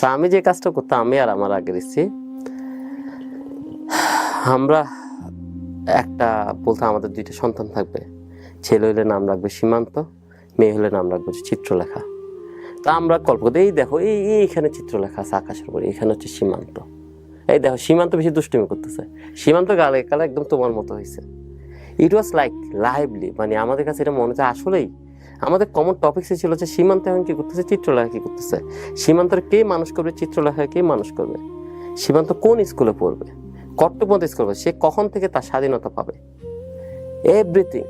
আমি যে কাজটা করতাম, আমি আর আমার আগের স্ত্রী, আমরা একটা বলতাম আমাদের 2টা সন্তান থাকবে, ছেলে হলে নাম রাখবে সীমান্ত, মেয়ে হলে নাম রাখবে চিত্রলেখা। তা আমরা কল্প করি, এই দেখো এইখানে চিত্রলেখা আছে আকাশের উপরে, এখানে হচ্ছে সীমান্ত, এই দেখো সীমান্ত বেশি দুষ্টুমি করতেছে, সীমান্ত গালে কালে একদম তোমার মতো হয়েছে। ইট ওয়াজ লাইক লাইভলি, মানে আমাদের কাছে এটা মনে হচ্ছে আসলেই আমাদের কমন টপিক্সে ছিল যে সীমান্ত এখন কি করতেছে, চিত্রলেখা কি করতেছে, সীমান্তর কে মানুষ করবে, চিত্রলেখা কে মানুষ করবে, সীমান্ত কোন স্কুলে পড়বে, কর্তব্য স্কুল পড়বে, সে কখন থেকে তার স্বাধীনতা পাবে, এভরিথিং।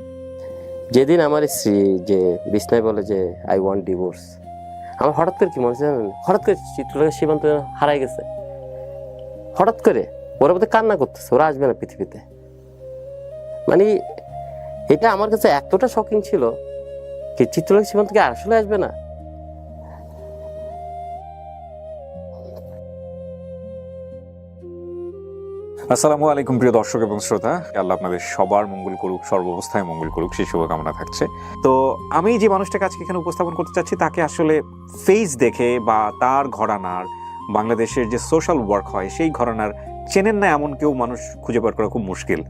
যেদিন আমার স্ত্রী যে বিছনায় বলে যে আই ওয়ান্ট ডিভোর্স, আমার হঠাৎ করে কি মনে হচ্ছে জানেন, হঠাৎ করে চিত্রলেখা সীমান্ত হারাই গেছে, হঠাৎ করে ওরা বোধহয় কান্না করতেছে, ওরা আসবে না পৃথিবীতে। মানে এটা আমার কাছে এতটা শকিং ছিল কি চিত্রলেখা সীমান্ত কি আসলে আসবে না। আসসালামু আলাইকুম প্রিয় দর্শক এবং শ্রোতা, আল্লাহ আপনাদের সবার মঙ্গল করুক, সর্বাবস্থায় মঙ্গল করুক, সেই শুভকামনা থাকছে। তো আমি যে মানুষটাকে আজকে এখানে উপস্থাপন করতে চাচ্ছি, তাকে আসলে ফেস দেখে বা তার ঘরানার, বাংলাদেশের যে সোশ্যাল ওয়ার্ক হয় সেই ঘরানার চেনেন না এমন কেউ মানুষ খুঁজে বের করা খুব মুশকিল।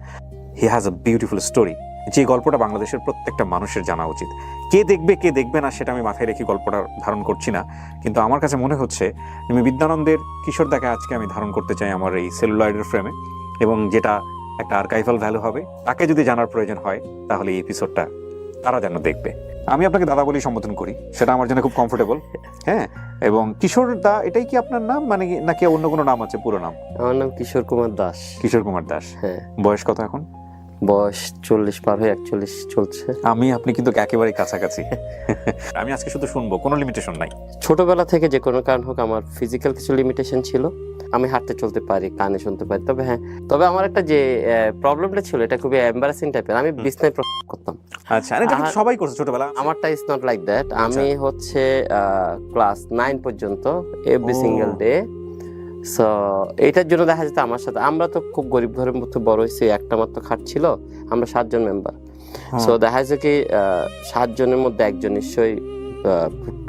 He has a beautiful story, যে গল্পটা বাংলাদেশের প্রত্যেকটা মানুষের জানা উচিত। কে দেখবে কে দেখবে না সেটা আমি মাথায় রেখে গল্পটা ধারণ করছি না, কিন্তু আমার কাছে মনে হচ্ছে আমি বিদ্যানন্দের কিশোরদাকে আজকে আমি ধারণ করতে চাই আমার এই সেলুলয়েডের ফ্রেমে, এবং যেটা একটা আর্কাইভাল ভ্যালু হবে। তাকে যদি জানার প্রয়োজন হয় তাহলে এই এপিসোডটা তারা যেন দেখবে। আমি আপনাকে দাদা বলেই সম্বোধন করি, সেটা আমার জন্য খুব কমফোর্টেবল। হ্যাঁ, এবং কিশোর দা এটাই কি আপনার নাম, মানে নাকি অন্য কোনো নাম আছে, পুরো নাম? আমার নাম কিশোর কুমার দাস। কিশোর কুমার দাস। হ্যাঁ। বয়স কত এখন? বয়স 40 পার হয়ে 41 চলছে। আমি আপনি কিন্তু একেবারে কাছাকাছি। আমি আজকে শুধু শুনবো, কোনো লিমিটেশন নাই। ছোটবেলা থেকে যে কোনো কারণ হোক আমার ফিজিক্যাল কিছু লিমিটেশন ছিল, আমি হাঁটতে চলতে পারি, কানে শুনতে পারি, তবে হ্যাঁ, তবে আমার একটা যে প্রবলেমটা ছিল এটা খুবই এম্বারাসিং টাইপের, আমি বিছনায় করতাম। আচ্ছা, এটা কিন্তু সবাই করছে ছোটবেলা। আমারটা ইজ নট লাইক দ্যাট। আমি হচ্ছে ক্লাস 9 পর্যন্ত এভরি সিঙ্গেল ডে। সো এটার জন্য দেখা যেত আমার সাথে, আমরা তো খুব গরিব ঘরের মধ্যে বড় হয়েছি, একটা মাত্র খাট ছিল, আমরা 7 জন মেম্বার। সো দেখা যাচ্ছে কি 7 জনের মধ্যে একজন নিশ্চয়ই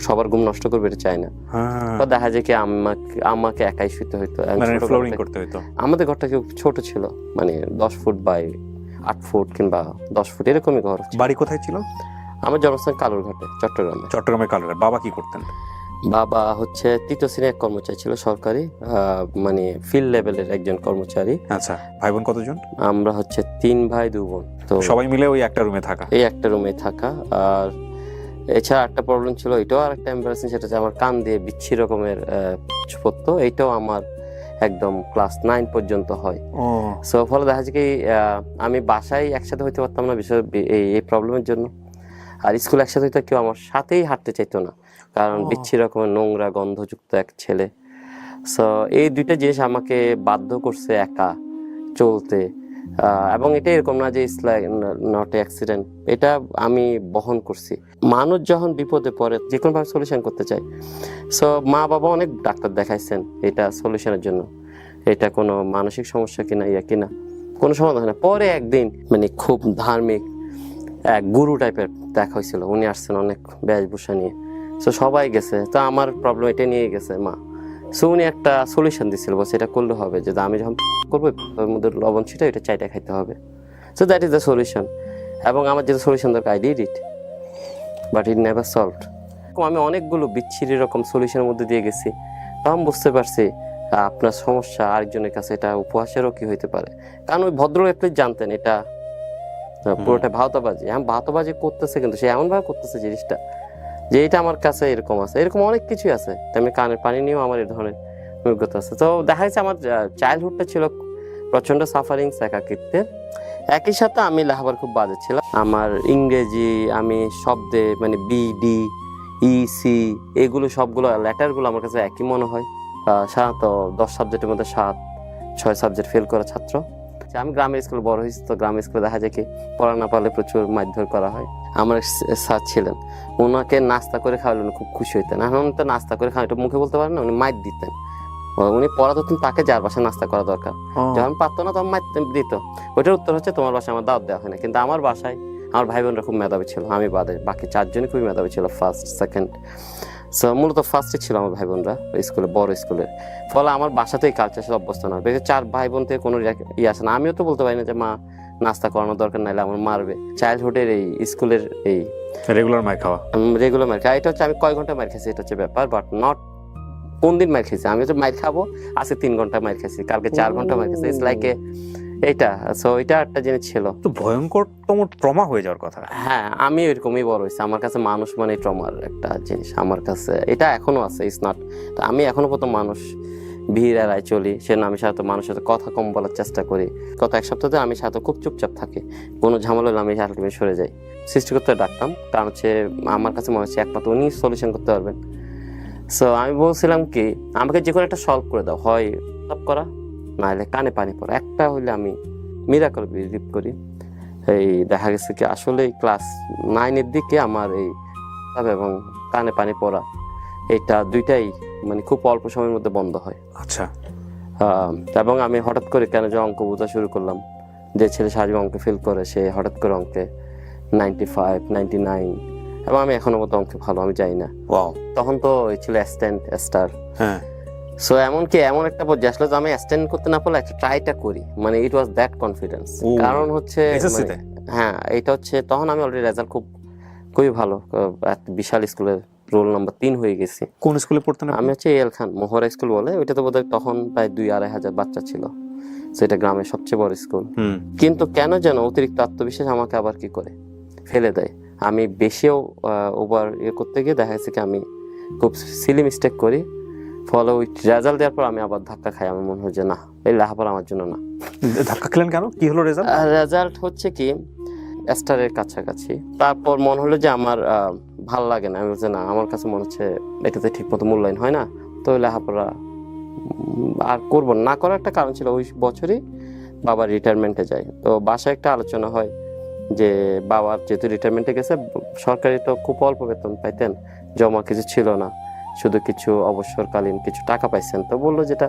সবার ঘুম নষ্ট করবে, এটা চাই না। তো দেখা যায় কি আমাকে একাই শুতে হইতো, ফ্লোরিং করতে হইতো। আমাদের ঘরটা খুব ছোট ছিল, মানে 10 ফুট বাই 8 ফুট কিংবা 10 ফুট এরকমই ঘর। বাড়ি কোথায় ছিল? আমার জন্মস্থান কালুরঘাটে, চট্টগ্রামে। চট্টগ্রামের কালুরঘাট। বাবা কি করতেন? বাবা হচ্ছে 3য় শ্রেণীর এক কর্মচারী ছিল, সরকারি, মানে ফিল্ড লেভেলের একজন কর্মচারী। আচ্ছা, ভাই বোন কতজন? আমরা হচ্ছে 3 ভাই 2 বোন। তো সবাই মিলে ওই একটা রুমে থাকা? এই একটা রুমে থাকা। আর এছাড়া একটা প্রবলেম ছিল, এটাও আর একটা এম্বারাসিং, সেটা হচ্ছে আমার কান দিয়ে বিচ্ছি রকমের পড়তো। এইটাও আমার একদম ক্লাস 9 পর্যন্ত হয়। সো ফলে দেখা যায় কি আমি বাসায় একসাথে হইতে পারতাম না বিষয় এই প্রবলেমের জন্য, আর স্কুল একসাথে হইতে কেউ আমার সাথেই হাঁটতে চাইতো না, কারণ বিচ্ছি রকমের নোংরা গন্ধযুক্ত এক ছেলে। সো এই 2টা জিনিস আমাকে বাধ্য করছে একা চলতে। এবং এটা এরকম না যে ইটস লাইক নট অ্যাক্সিডেন্ট, এটা আমি বহন করছি। মানুষ যখন বিপদে পড়ে যে কোনোভাবে সলিউশন করতে চায়, সো মা বাবা অনেক ডাক্তার দেখাইছেন এটা সলিউশনের জন্য, এটা কোনো মানসিক সমস্যা কিনা কিনা কোনো সমাধান হয় না। পরে একদিন মানে খুব ধার্মিক এক গুরু টাইপের দেখা হয়েছিল, উনি আসছেন অনেক বেশভূষা নিয়ে। সো সবাই গেছে, তো আমার প্রবলেম এটা নিয়ে গেছে মা। সো উনি একটা সলিউশন দিচ্ছিল, বলছে এটা করলে হবে, যে আমি যখন করবো ওর মধ্যে লবণ ছিটা এটা চাইটা খাইতে হবে। So that is the solution. এবং আমার যেটা সলিউশন দরকার I did it, but it never solved. আমি অনেকগুলো বিচ্ছিরি রকম সলিউশনের মধ্যে দিয়ে গেছি, তখন বুঝতে পারছি আপনার সমস্যা আরেকজনের কাছে এটা উপহাসেরও কি হইতে পারে। কারণ ওই ভদ্রলোক প্লিজ জানতেন এটা পুরোটা ভাওতাবাজি। ভাওতাবাজি করতেছে, কিন্তু সে এমনভাবে করতেছে জিনিসটা যে এটা আমার কাছে এরকম আছে, এরকম অনেক কিছুই আছে। তেমনি কানের পানি নিয়েও আমার এই ধরনের অভিজ্ঞতা আছে। তো দেখা যাচ্ছে আমার চাইল্ডহুডটা ছিল প্রচন্ড সাফারিং, একাকিত্বের। একই সাথে আমি লেখাপড় খুব বাজে ছিলাম। আমার ইংরেজি আমি শব্দে মানে বি ডি ই সি এগুলো সবগুলো লেটারগুলো আমার কাছে একই মনে হয়। সাধারণত 10 সাবজেক্টের মধ্যে 7-6 সাবজেক্ট ফেল করা ছাত্র। আমি গ্রামের স্কুলে বড় হয়েছি, তো গ্রামের স্কুলে দেখা যায় কি পড়া না পারলে প্রচুর মারধর করা হয়। আমার স্যার ছিলেন, ওনাকে নাস্তা করে খাওয়ালে উনি খুব খুশি হইতেন। এখন তো নাস্তা করে খাওয়া এটা মুখে বলতে পারেন না, উনি মাইর দিতেন। উনি পড়া দিতেন তাকে যার বাসায় নাস্তা করা দরকার, যখন পারতো না তখন মাইর দিত। ওইটার উত্তর হচ্ছে তোমার বাসায় আমার দাওয়াত দেওয়া হয় না। কিন্তু আমার বাসায় আমার ভাই বোনরা খুব মেধাবী ছিল, আমি বাদে বাকি 4 জনই খুবই মেধাবী ছিল, ফার্স্ট সেকেন্ড। সো মূলত ফার্স্টে ছিল আমার ভাই বোনরা স্কুলে, বড় স্কুলে। ফলে আমার বাসাতেই কালচার সাথে অভ্যস্ত না, বেশি 4 ভাই বোন থেকে কোনো ইয়ে আসে না। আমিও তো বলতে পারি না যে মা নাস্তা করানোর দরকার, নাইলে আমার মারবে। চাইল্ডহুডের এই স্কুলের এই রেগুলার মার খাওয়া, রেগুলার মার খাওয়া, এটা হচ্ছে আমি কয় ঘন্টা মার খাইছি এটা হচ্ছে ব্যাপার, বাট নট কোন দিন মার খাইছি। আমি হচ্ছে মার খাবো, আজকে 3 ঘন্টা মার খাইছি, কালকে 4 ঘন্টা মার খাইছি, ইটস লাইক এইটা। সো এটা একটা জিনিস ছিল, তো ভয়ঙ্করতম ট্রমা হয়ে যাওয়ার কথা। হ্যাঁ আমি ওইরকমই বড় হয়েছি। আমার কাছে মানুষ মানে ট্রমার একটা জিনিস, আমার কাছে এটা এখনো আছে, ইটস নট। আমি এখনো প্রথম মানুষ ভিড় এড়ায় চলি, সেজন্য আমি সাথে মানুষের সাথে কথা কম বলার চেষ্টা করি। গত 1 সপ্তাহ ধরে আমি সাথে খুব চুপচাপ থাকি, কোনো ঝামেলা হলে আমি আলটিমেট সরে যাই। সৃষ্টিকর্তা ডাকতাম, কারণ হচ্ছে আমার কাছে মনে হচ্ছে একমাত্র উনি সলিউশন করতে পারবেন। সো আমি বলছিলাম কি, আমাকে যে কোনো একটা সলভ করে দাও, হয় সলভ করা নাহলে কানে পানি পড়া, একটা হইলে আমি মিরাকল বিলিভ করি। এই দেখা গেছে কি আসলে ক্লাস 9-এর দিকে আমার এই এবং কানে পানি পড়া, এইটা দুইটাই মানে খুব অল্প সময়ের মধ্যে বন্ধ হয়। আচ্ছা। এবং আমি হঠাৎ করে কেন যে অঙ্ক বোঝা শুরু করলাম, যে ছেলে সারাজীবন অঙ্কে ফেল করে সে হঠাৎ করে অঙ্কে 95, 99, এবং আমি এখনো মতো অঙ্কে ভালো, আমি জানি না। ওয়াও। তখন তো ছিল অ্যাসিস্ট্যান্ট স্টার। হ্যাঁ। সো এমনকি এমন একটা পর্যায়ে আসলে যে আমি অ্যাসিস্ট্যান্ট করতে না পারলে একটা ট্রাইটা করি, মানে ইট ওয়াজ দ্যাট কনফিডেন্স। কারণ হচ্ছে হ্যাঁ এটা হচ্ছে তখন আমি অলরেডি রেজাল্ট খুবই ভালো, একটা বিশাল স্কুলের রোল নাম্বার 3 হয়ে গেছি। কোন স্কুলে পড়তেন? আমি হচ্ছে এল খান মোহরা স্কুল বলে, ওইটা তো বোধহয় তখন প্রায় 2-2.5 হাজার বাচ্চা ছিল, সেটা গ্রামের সবচেয়ে বড় স্কুল। কিন্তু কেন যেন অতিরিক্ত আত্মবিশ্বাস আমাকে আবার কি করে ফেলে দেয়। আমি বেশিও ওভার করতে গিয়ে দেখা যাচ্ছে কি আমি খুব সিলি মিস্টেক করি, ফলে ওই রেজাল্ট দেওয়ার পর আমি আবার ধাক্কা খাই। আমার মনে হয় যে না, এই লেখাপড়া আমার জন্য না। ধাক্কা খেলেন কেন? কি হলো রেজাল্ট? রেজাল্ট হচ্ছে কি স্টারের কাছাকাছি। তারপর মনে হলো যে আমার ভাল লাগে না। আমি বলছি না, আমার কাছে মনে হচ্ছে এটাতে ঠিক মতো মূল্যায়ন হয় না, তো লেখাপড়া আর করবো না। করার একটা কারণ ছিল ওই বছরই বাবা রিটায়ারমেন্টে যায়, তো বাসায় একটা আলোচনা হয় যে বাবার যেহেতু রিটায়ারমেন্টে গেছে, সরকারি তো খুব অল্প বেতন পাইতেন, জমা কিছু ছিল না, শুধু কিছু অবসরকালীন কিছু টাকা পাইছেন। তো বললো যেটা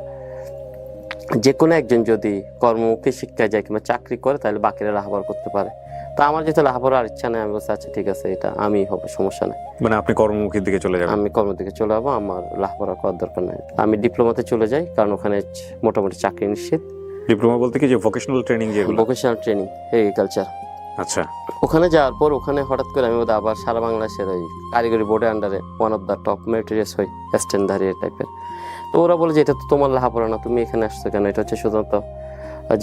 যে কোনো একজন যদি কর্মমুখী শিক্ষায় যায় কিংবা চাকরি করে তাহলে বাকিরা লেখাপড়া করতে পারে। তো আমার যেহেতু লেখাপড়ার ইচ্ছা নেই, আমি বলছি আচ্ছা ঠিক আছে, এটা আমি হবে, সমস্যা নেই। মানে আপনি কর্মমুখীর দিকে চলে যাবেন? আমি কর্মের দিকে চলে যাবো, আমার লেখাপড়া করার দরকার নেই। আমি ডিপ্লোমাতে চলে যাই, কারণ ওখানে মোটামুটি চাকরি নিশ্চিত। ডিপ্লোমা বলতে কি, যে ভোকেশনাল ট্রেনিং? যেগুলো ভোকেশনাল ট্রেনিং, এগ্রিকালচার। আচ্ছা। ওখানে যাওয়ার পর ওখানে হঠাৎ করে আমি আবার সারা বাংলাদেশের ওই কারিগরি বোর্ডের আন্ডারে one of the top materials হই, স্ট্যান্ডার্ড টাইপের। তো ওরা বলে যে এটা তো তোমার লেখাপড়া না, তুমি এখানে আসছো কেন, এটা হচ্ছে শুধুমাত্র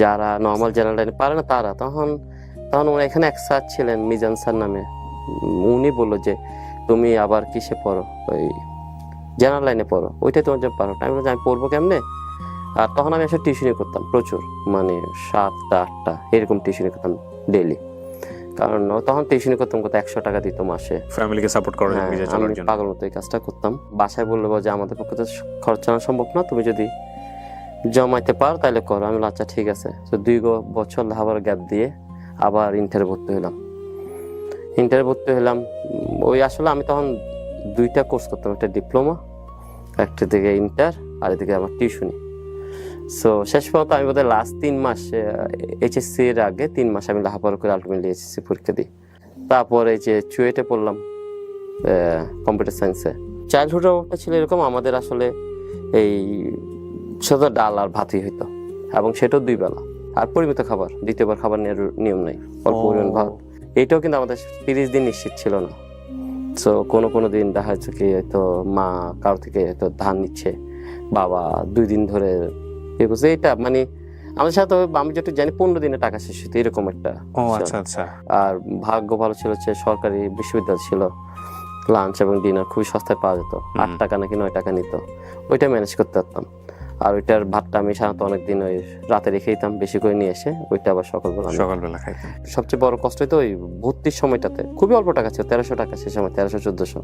যারা নর্মাল জেনারেল লাইনে পারে না তারা। তখন ওরা এখানে এক স্যার ছিলেন মিজান স্যার নামে, উনি বললো যে তুমি আবার কিসে পড়ো, ওই জেনারেল লাইনে পড়ো, ওইটাই তোমার জন্য পারো। আমি বলছি আমি পড়বো কেমনে। আর তখন আমি আসলে টিউশনি করতাম প্রচুর, মানে 7টা-8টা এরকম টিউশনি করতাম ডেইলি। কারণ তখন টিউশনি করতাম কত 100 টাকা দিত মাসে, ফ্যামিলিকে সাপোর্ট করার জন্য। আমি পাগল মতো এই কাজটা করতাম। বাসায় বললো যে আমাদের পক্ষে তো খরচ চালানো সম্ভব না, তুমি যদি জমাইতে পারো তাহলে করো। আমি আচ্ছা ঠিক আছে। তো 2 বছর লেখাপড়া গ্যাপ দিয়ে আবার ইন্টারে ভর্তি হলাম। ওই আসলে আমি তখন 2টা কোর্স করতাম, একটা ডিপ্লোমা, একটা দিকে ইন্টার, আর এদিকে আমার টিউশনি। সো শেষ পর্যন্ত আমি বোধহয় লাস্ট 3 মাস এইচএসসি এর আগে 3 মাস আমি লেখাপড়া করে আলটিমেটলি এইচএসসি পরীক্ষা দিই। তারপরে যে চুয়েটে পড়লাম কম্পিউটার সায়েন্সে। চাইল্ডহুড অবস্থা ছিল এরকম, আমাদের আসলে এই শুধু ডাল আর ভাতই হইতো, এবং সেটাও 2 বেলা, আর পরিমিত খাবার, দ্বিতীয়বার খাবার নেওয়ার নিয়ম নেই, অল্প পরিমাণ ভাত। এইটাও কিন্তু আমাদের 30 দিন নিশ্চিত ছিল না। সো কোনো দিন দেখা যাচ্ছে কি হয়তো মা কারো থেকে হয়তো ধান নিচ্ছে, বাবা 2 দিন ধরে করছে। এটা মানে আমাদের সাথে আমি যেটা জানি 15 দিনে টাকা শেষ হতো, এরকম একটা। আচ্ছা। আর ভাগ্য ভালো ছিল যে সরকারি বিশ্ববিদ্যালয় ছিল, লাঞ্চ এবং ডিনার খুবই সস্তায় পাওয়া যেত, 8 টাকা নাকি 9 টাকা নিত, ওইটা ম্যানেজ করতে পারতাম। আর ওইটার ভাতটা আমি সাধারণত অনেকদিন ওই রাতে রেখে দিতাম, বেশি করে নিয়ে এসে ওইটা আবার সকালবেলা খাইতাম। সবচেয়ে বড় কষ্ট হতো ওই ভর্তির সময়টাতে, খুবই অল্প টাকা ছিল, 1300 টাকা সে সময়, 1300-1400।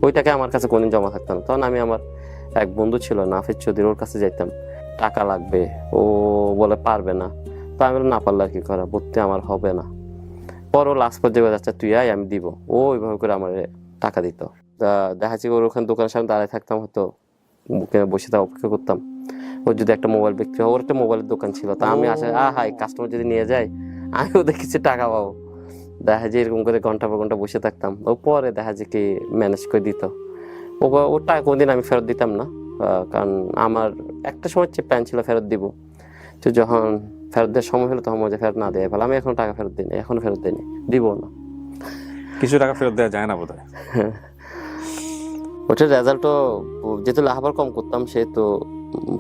ওইটাকে আমার কাছে কোনদিন জমা থাকতো না। তখন আমি আমার এক বন্ধু ছিল নাফিজ চৌধুরী, ওর কাছে যাইতাম, টাকা লাগবে, ও বলে পারবে না। তো আমি বললাম না পারলে আর কি করা, ভর্তি আমার হবে না। পর ও লাস্ট পর্যায়ে যাচ্ছে তুই আয় আমি দিব, ও ওইভাবে করে আমার টাকা দিত। দেখা যাচ্ছে ওর ওখানে দোকানের সামনে দাঁড়ায় থাকতাম, হয়তো বসে থাকা অপেক্ষা করতাম। ওর যদি একটা মোবাইল বিক্রি হয়, ওর একটা মোবাইলের দোকান ছিল, তা আমি আসে হাই কাস্টমার যদি নিয়ে যায় আমি ওদের কিছু টাকা পাবো। দেখা যায় এরকম করে ঘন্টা পর ঘন্টা বসে থাকতাম। ও পরে দেখা যায় কি ম্যানেজ করে দিত। ওর টাকা কোনদিন আমি ফেরত দিতাম না, কারণ আমার একটা সময় প্ল্যান ছিল ফেরত দিব, তো যখন ফেরত দেওয়ার সময় হলো তখন মজা ফেরত না দেয় ফেলে আমি এখন টাকা ফেরত দিই, এখনো ফেরত দিইনি, দিব না। কিছু টাকা ফেরত দেওয়া যায় না বোধহয়। ওটার রেজাল্টও যেহেতু লাহাবার কম করতাম সে তো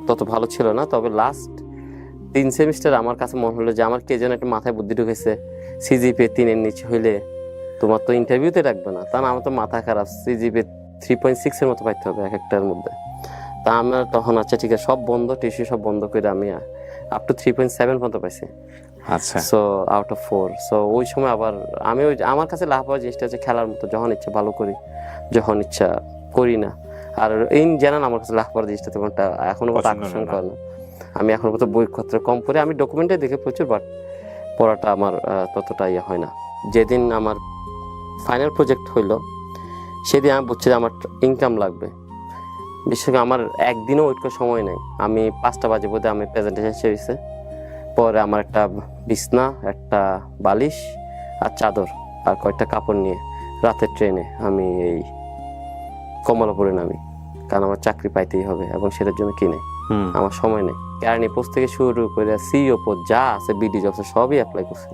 তত ভালো ছিল না, তবে লাস্ট 3 সেমিস্টার আমার কাছে মনে হলো যে আমার কে যেন একটা মাথায় বুদ্ধি ঢুকেছে, সিজিপিএ 3-এর নিচে হইলে তোমার তো ইন্টারভিউতে রাখবে না, তা না আমার তো মাথা খারাপ, সিজিপিএ 3.6 এর মতো পাইতে হবে এক একটার মধ্যে। তা আমার তখন আচ্ছা ঠিক আছে সব বন্ধ, টিউশন সব বন্ধ করে আমি আপ টু 3.7 পর্যন্ত পাইছি। আচ্ছা, সো আউট অফ 4। সো ওই সময় আবার আমি আমার কাছে লাভ হওয়ার জিনিসটা হচ্ছে খেলার মতো, যখন ইচ্ছা ভালো করি, যখন ইচ্ছা করি না। আর ইন জেনারেল আমার কাছে লাভ করার জিনিসটা তেমনটা এখনো মতো আকর্ষণ করে না। আমি এখনো মতো বইপত্র কম পড়ি, আমি ডকুমেন্টে দেখে প্রচুর, বাট পড়াটা আমার ততটা ইয়ে হয় না। যেদিন আমার ফাইনাল প্রজেক্ট হইলো সেদিন আমি বুঝছি যে আমার ইনকাম লাগবে। বিশেষ করে আমার একদিনও ওয়েট করার সময় নেই, আমি 5টা বাজে বোধহয় আমি প্রেজেন্টেশন শেষে পরে আমার একটা বিছনা, একটা বালিশ আর চাদর আর কয়েকটা কাপড় নিয়ে রাতের ট্রেনে আমি এই কমলাপুরে নামি, কারণ আমার চাকরি পাইতেই হবে এবং সেটার জন্য কি নেই, আমার সময় নেই। কেরানি পোস্ট থেকে শুরু করে সিইও পোস্ট যা আছে, বিডি জবস সবই অ্যাপ্লাই করছি,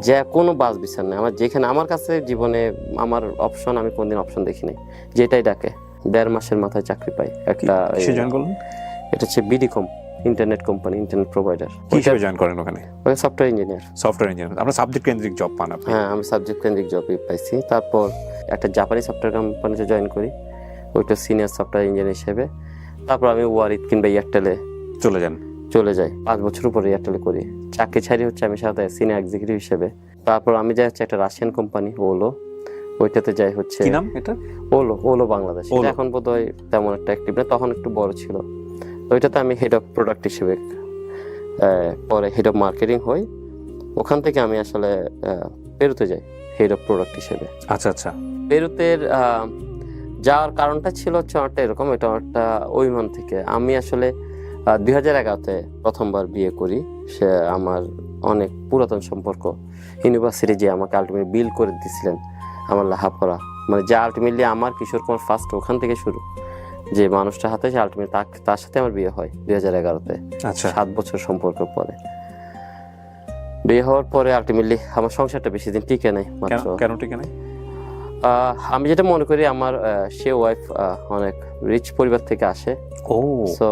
যে কোনো বাস বিচার নেই আমার, যেখানে আমার কাছে জীবনে আমার অপশন আমি কোনদিন অপশন দেখি নাই, যেটাই ডাকে 1.5 মাসের মাথায় চাকরি পাই একটা। এটা হচ্ছে BDCom, internet company, internet provider. কি হিসেবে জয়েন করেন ওখানে? Software engineer. সফটওয়্যার ইঞ্জিনিয়ার, আমরা সাবজেক্ট কেন্দ্রিক জব পান আপনি? হ্যাঁ, আমি সাবজেক্ট কেন্দ্রিক জবই পাইছি। তারপর একটা জাপানি সফটওয়্যার কোম্পানিতে জয়েন করি, ওইটা সিনিয়র সফটওয়্যার ইঞ্জিনিয়ার হিসেবে। তারপর আমি ওয়ারিদ কিংবা এয়ারটেলে চলে যাই, 5 বছর উপরে এয়ারটেলে করি। চাকরি ছাড়ি হচ্ছে আমি সাথে সিনিয়র এক্সিকিউটিভ হিসেবে। তারপর আমি যাই হচ্ছে একটা রাশিয়ান কোম্পানি ওলো, ওইটাতে যাই হচ্ছে কি নাম এটা? ওলো বাংলাদেশ। এখন বোধহয় তেমন একটা অ্যাক্টিভ না, তখন একটু বড় ছিল। ওইটাতে আমি হেড অফ প্রোডাক্ট হিসেবে, পরে হেড অফ মার্কেটিং হই। ওখান থেকে আমি আসলে পেরুতে যাই হেড অফ প্রোডাক্ট হিসেবে। আচ্ছা আচ্ছা। পেরুতের যাওয়ার কারণটা ছিল হচ্ছে অনেকটা এরকম, এটা একটা অভিমান থেকে। আমি আসলে 2011-তে প্রথমবার বিয়ে করি, সে আমার অনেক পুরাতন সম্পর্ক। ইউনিভার্সিটি যে আমাকে আলটিমেটলি বিল করে দিয়েছিলেন আমার লেখাপড়া, মানে যা আলটিমেটলি আমার কিশোর কুমার ফার্স্ট ওখান থেকে শুরু, যে মানুষটার হাতে সে আলটিমেটলি তার সাথে আমার বিয়ে হয় 2011-তে। আচ্ছা, 7 বছর সম্পর্ক পরে বিয়ে হওয়ার পরে আলটিমেটলি আমার সংসারটা বেশি দিন টিকে নাই। মাত্র কেন টিকে নাই? আমি যেটা মনে করি আমার সে ওয়াইফ অনেক রিচ পরিবার থেকে আসে। সো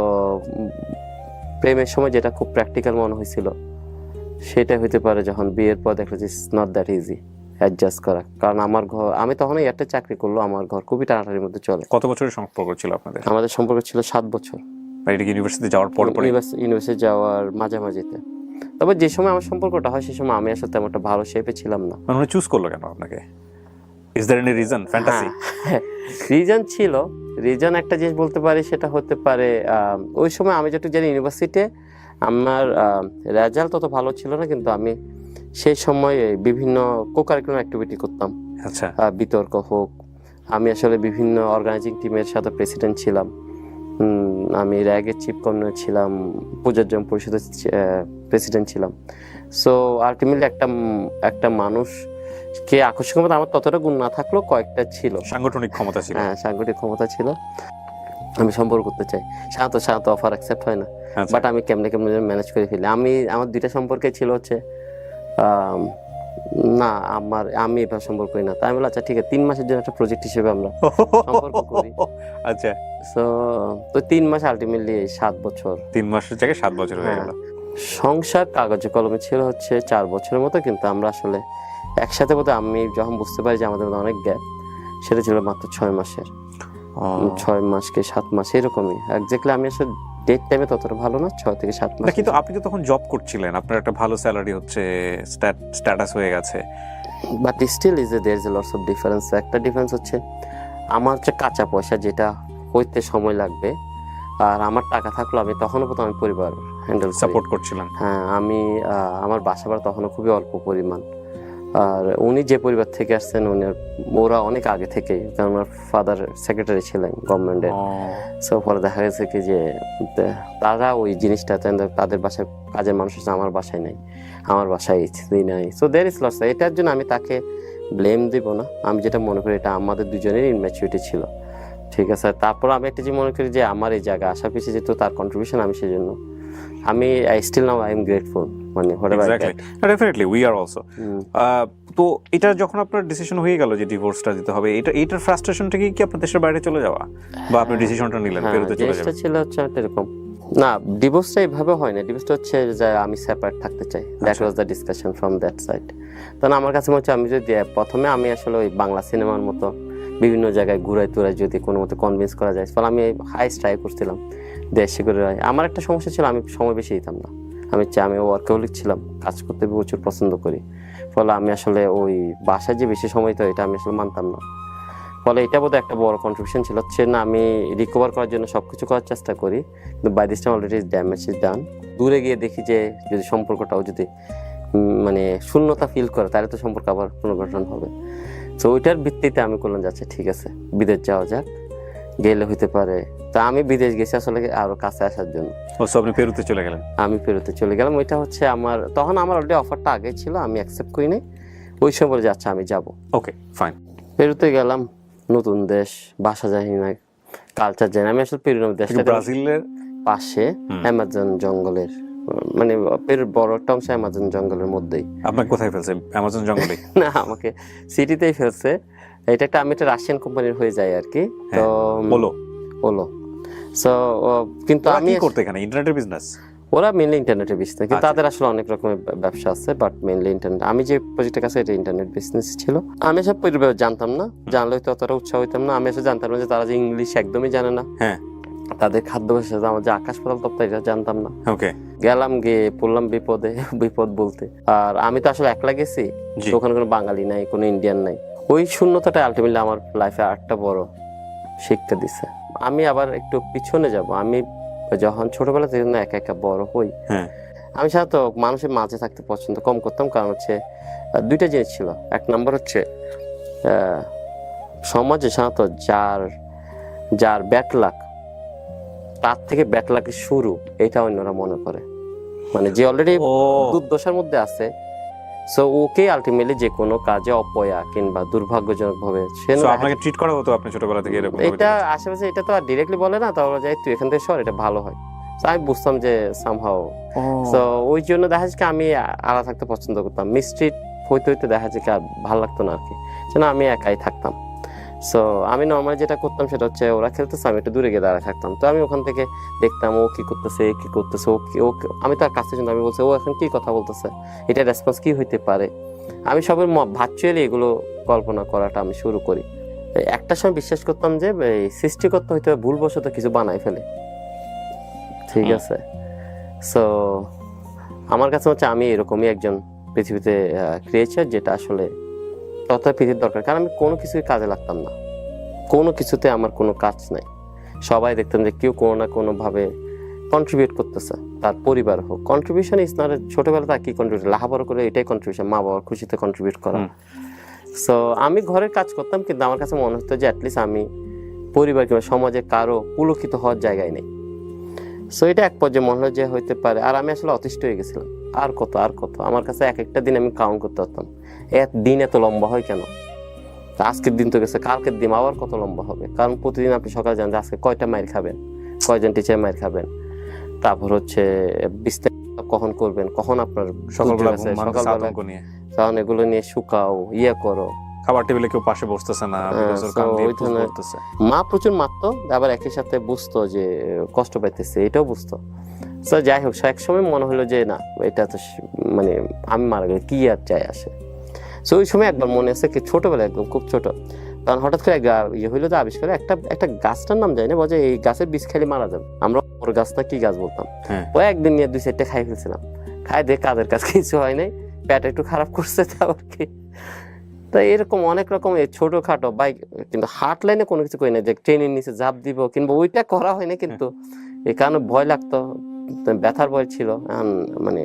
প্রেমের সময় যেটা খুব প্র্যাকটিক্যাল মনে হয়েছিল সেটা হইতে পারে যখন বিয়ের পর দেখলো যে it's not that easy adjust করা, কারণ আমার ঘর, আমি তখন একটা চাকরি করলো, আমার ঘর খুবই টানাটানির মধ্যে চলে। কত বছরের সম্পর্ক ছিল আপনাদের? আমাদের সম্পর্ক ছিল 7 বছর। এটা কি ইউনিভার্সিটি যাওয়ার পর? ইউনিভার্সিটি যাওয়ার মাঝামাঝিতে। তবে যে সময় আমার সম্পর্কটা হয় সেই সময় আমি আসলে তেমন একটা ভালো শেপে ছিলাম না। মানে চুজ করলো কেন আপনাকে? Is there any reason? Fantasy? Reason ছিল, রিজন একটা জিনিস বলতে পারি, সেটা হতে পারে ওই সময় আমি যেটুকু জানি ইউনিভার্সিটিতে আমার রেজাল্ট তত ভালো ছিল না, কিন্তু আমি সেই সময় বিভিন্ন কো-কারিকুলাম অ্যাক্টিভিটি করতাম। আচ্ছা, বিতর্ক হোক, আমি আসলে বিভিন্ন অর্গানাইজিং টিমের সাথে প্রেসিডেন্ট ছিলাম, আমি র্যাগের চিফ কর্মীর ছিলাম, পূজার্জন পরিষদের প্রেসিডেন্ট ছিলাম। সো আলটিমেটলি একটা মানুষ কে আকর্ষণ ক্ষমতা আমার ততটা গুণ না থাকলেও কয়েকটা ছিল, সাংগঠনিক ক্ষমতা ছিল। হ্যাঁ, সাংগঠনিক ক্ষমতা ছিল। আমি সম্পর্ক করতে চাই, সাধারণত অফার অ্যাকসেপ্ট হয় না, বাট আমি কেমনে ম্যানেজ করে ফেলি। আমার 2টা সম্পর্কে ছিল হচ্ছে না আমি এবার সম্পর্ক করি না, তাই আমি বললাম আচ্ছা ঠিক আছে 3 মাসের জন্য একটা প্রজেক্ট হিসেবে আমরা সম্পর্ক করি। আচ্ছা, তো 3 মাস আলটিমেটলি 7 বছর, 3 মাসের জায়গায় 7 বছর হয়ে গেল। সংসার কাগজে কলমে ছিল হচ্ছে 4 বছরের মতো, কিন্তু আমরা আসলে একসাথে বোধহয় আমি যখন বুঝতে পারি যে আমাদের মধ্যে অনেক গ্যাপ, সেটা ছিল মাত্র 6 মাসের। 6 মাস কি 7 মাস এরকমই এক্স্যাক্টলি। আমি আসলে ডেট টাইমে ততটা ভালো না, 6 থেকে 7 মাস। কিন্তু আপনি তো তখন জব করছিলেন, আপনার একটা ভালো স্যালারি হচ্ছে, স্ট্যাটাস হয়ে গেছে, but still there is lots of difference. একটা ডিফারেন্স হচ্ছে আমার হচ্ছে কাঁচা পয়সা যেটা হইতে সময় লাগবে, আর আমার টাকা থাকলো আমি তখনও প্রথম আমি পরিবার হ্যান্ডেল সাপোর্ট করছিলাম। হ্যাঁ, আমি আমার বাসা ভাড়া তখনও খুবই অল্প পরিমাণ, আর উনি যে পরিবার থেকে আসছেন ওরা অনেক আগে থেকেই, কারণ আমার ফাদার সেক্রেটারি ছিলেন গভর্নমেন্টের। সো পরে দেখা গেছে কি যে তারা ওই জিনিসটা তাদের বাসায় কাজের মানুষ আছে, আমার বাসায় নাই, আমার বাসায় নাই। So there is lots. এটার জন্য আমি তাকে ব্লেম দিব না, আমি যেটা মনে করি এটা আমাদের দুজনের ইনম্যাচুরিটি ছিল, ঠিক আছে। তারপর আমি একটা যে মনে করি যে আমার এই জায়গা আসার পিছিয়ে যেহেতু তার কন্ট্রিবিউশন, আমি সেই জন্য আমি still now I am grateful, মানে exactly, definitely we are also. তো এটা যখন আপনার ডিসিশন হয়ে গেল যে ডিভোর্সটা দিতে হবে, এইটার ফ্রাস্ট্রেশনটা কি আপনার দেশের বাইরে চলে যাওয়া, বা আপনি ডিসিশনটা নিলেন পেরুতে চলে যাবেন? ছিল হচ্ছে এরকম না, ডিভোর্সটা এইভাবে হয় না। ডিভোর্সটা হচ্ছে যে আমি সেপারেট থাকতে চাই, that was the discussion from that side. তখন আমার কাছে মনে হচ্ছে আমি যদি প্রথমে আমি আসলে ওই বাংলা সিনেমার মতো বিভিন্ন জায়গায় ঘুরাই টুরাই যদি কোনো মতো কনভিন্স করা যায়, ফলে আমি হাইস্ট ট্রাই করছিলাম দেশে করে। আমার একটা সমস্যা ছিল, আমি সময় বেশি দিতাম না। আমি ওয়ার্কহলিক ছিলাম, কাজ করতে প্রচুর পছন্দ করি, ফলে আমি আসলে ওই বাসায় যে বেশি সময় তো এটা আমি আসলে মানতাম না। ফলে এটা বোধহয় একটা বড় কন্ট্রিবিউশন ছিল, হচ্ছে না আমি রিকভার করার জন্য সবকিছু করার চেষ্টা করি, কিন্তু by this time already damage is done. দূরে গিয়ে দেখি যে যদি সম্পর্কটাও যদি মানে শূন্যতা ফিল করে, তাহলে তো সম্পর্ক আবার পুনর্গঠন হবে। তো ওইটার ভিত্তিতে আমি করলাম যাচ্ছে ঠিক আছে বিদেশ যাওয়া যাক, গেলে হইতে পারে। তা আমি বিদেশ গেছি আসলে আরো কাছে আসার জন্য। আপনি পেরুতে চলে গেলেন? আমি পেরুতে চলে গেলাম। ওইটা হচ্ছে আমার তখন আমার অলরেডি অফারটা আগে ছিল, আমি অ্যাকসেপ্ট করি নাই। ওই সময় বলে যাচ্ছে আমি যাব। Okay fine. পেরুতে গেলাম, নতুন দেশ, ভাষা জানি না, কালচার জানি না। আমি আসলে পেরু দেশটা ব্রাজিলের পাশে অ্যামাজন জঙ্গলের, মানে পেরুর বড় একটা অংশ অ্যামাজন জঙ্গলের মধ্যেই। আপনাকে কোথায় ফেলছে? অ্যামাজন জঙ্গলে? না, আমাকে সিটিতেই ফেলছে। এটা একটা, আমি একটা রাশিয়ান কোম্পানির হয়ে যাই আর কি। তো হলো সো, কিন্তু আমি করতে এখানে ইন্টারনেটের বিজনেস, ওরা মেইনলি ইন্টারনেটের বিজনেস, কিন্তু তাদের আসলে অনেক রকমের ব্যবসা আছে, বাট মেইনলি ইন্টারনেট। আমি যে প্রজেক্টের কাছে এটা ইন্টারনেট বিজনেস ছিল। আমি সব পরিবার জানতাম না, জানলে হয়তো অতটা উৎসাহ হইতাম না। আমি আসলে জানতাম না যে তারা যে ইংলিশ একদমই জানে না, হ্যাঁ, তাদের খাদ্যাভ্যাস আমার যে আকাশ পাতাল তত্ত্ব, এটা জানতাম না। ওকে, গেলাম, গিয়ে পড়লাম বিপদ বলতে। আর আমি তো আসলে একলা গেছি, ওখানে কোনো বাঙালি নাই, কোনো ইন্ডিয়ান নাই। ওই শূন্যতাটা আলটিমেটলি আমার লাইফে একটা বড় শিক্ষা দিছে। আমি আবার একটু পিছনে যাব, আমি যখন ছোটবেলা থেকে না একা একা বড় হই, আমি সাধারণত মানুষের মাঝে থাকতে পছন্দ কম করতাম। কারণ হচ্ছে দুইটা জিনিস ছিল। এক নম্বর হচ্ছে সমাজে সাধারণত যার ব্যাড লাক, তার থেকে ব্যাড লাকের শুরু, এটা অন্যরা মনে করে। মানে যে অলরেডি দুর্দশার মধ্যে আছে, সো ওকে আলটিমেটলি যে কোনো কাজে অপয়া কিংবা দুর্ভাগ্যজনক ভাবে আপনাকে ট্রিট করা হতো। আপনি ছোটবেলা থেকে এরকম? এটা আশেপাশে এটা তো আর ডিরেক্টলি বলে না, তাহলে যাই তুই এখান থেকে সর, এটা ভালো হয়। আমি বুঝতাম যে সামহাও, সো ওই জন্য দেখা যাচ্ছে আমি আলাদা থাকতে পছন্দ করতাম। মিস্ট্রিট হইতে হইতে দেখা যাচ্ছে আর ভালো লাগতো না আর কি, যেন আমি একাই থাকতাম। সো আমি নর্মালি যেটা করতাম সেটা হচ্ছে, ওরা খেলতেছে, আমি একটু দূরে গিয়ে দাঁড়ায় থাকতাম। তো আমি ওখান থেকে দেখতাম ও কি করতেছে, ও আমি তার কাছে শুনতাম। আমি বলছি ও এখন কি কথা বলতেছে, এটা রেসপন্স কি হইতে পারে। আমি সবের ভার্চুয়ালি এগুলো কল্পনা করাটা আমি শুরু করি। একটা সময় বিশ্বাস করতাম যে সৃষ্টিকর্তা হইতে ভুলবশত কিছু বানাই ফেলে, ঠিক আছে। সো আমার কাছে হচ্ছে আমি এরকমই একজন পৃথিবীতে ক্রিয়েচার, যেটা আসলে তথা পৃথিবীর দরকার। কারণ আমি কোনো কিছুই কাজে লাগতাম না, কোনো কিছুতে আমার কোনো কাজ নাই। সবাই দেখতাম যে কেউ কোনো না কোনো ভাবে কন্ট্রিবিউট করতেছে, তার পরিবার হোক। কন্ট্রিবিউশন ইজ নট, ছোটবেলা তার কি কন্ট্রিবিউট, লেখাপড়া করে এটাই কন্ট্রিবিউশন, মা বাবার খুশিতে কন্ট্রিবিউট করা। সো আমি ঘরের কাজ করতাম, কিন্তু আমার কাছে মনে হতো যে অ্যাটলিস্ট আমি পরিবার কিংবা সমাজে কারো পুলকিত হওয়ার জায়গায় নেই। সো এটা এক পর্যায়ে মনে হলো যে হইতে পারে। আর আমি আসলে অতিষ্ঠ হয়ে গেছিলাম, আর কত আমার কাছে এক একটা দিন আমি কাউন্ট করতে পারতাম, দিন এত লম্বা হয় কেন? আজকের দিন তো গেছে, কালকের দিন আবার কত লম্বা হবে। কারণ প্রতিদিন আপনি সকালে জানেন যে আজকে কয়টা মাইর খাবেন, কয়জন টিচার মাইর খাবেন, তারপর হচ্ছে বিস্তারিত কখন করবেন, কখন আপনার সকালবেলা কারণ এগুলো নিয়ে শুকাও, করো। খাবার টেবিলে কেউ পাশে বসতেছে না, মা প্রচুর মারতো, আবার একই সাথে বুঝতো যে কষ্ট পাইতেছে, এটাও বুঝতো। তো যাই হোক, এক সময় মনে হলো যে না, এটা তো মানে আমি মারা গেলে কি আর যায় আসে। সো ওই সময় একবার মনে আছে কি, ছোটবেলা একদম খুব ছোট, তখন হঠাৎ করে হইলো যে আবিষ্কার একটা গাছটার নাম জানি না, বলছে এই গাছের বীজ খালি মারা যাবে। আমরা ওর গাছটা কি গাছ বলতাম। ও একদিন নিয়ে 2-4টা খাই ফেলছিলাম। খাই দিয়ে কাজের কাজ কিছু হয় নাই, পেট একটু খারাপ করছে, তারপর কি। তো এরকম অনেক রকম ছোটখাটো বাইক, কিন্তু হার্ট লাইনে কোনো কিছু করি না যে ট্রেনের নিচে ঝাঁপ দিব, কিংবা ওইটা করা হয় না। কিন্তু এই কারণে ভয় লাগতো, ব্যথার ভয় ছিল। মানে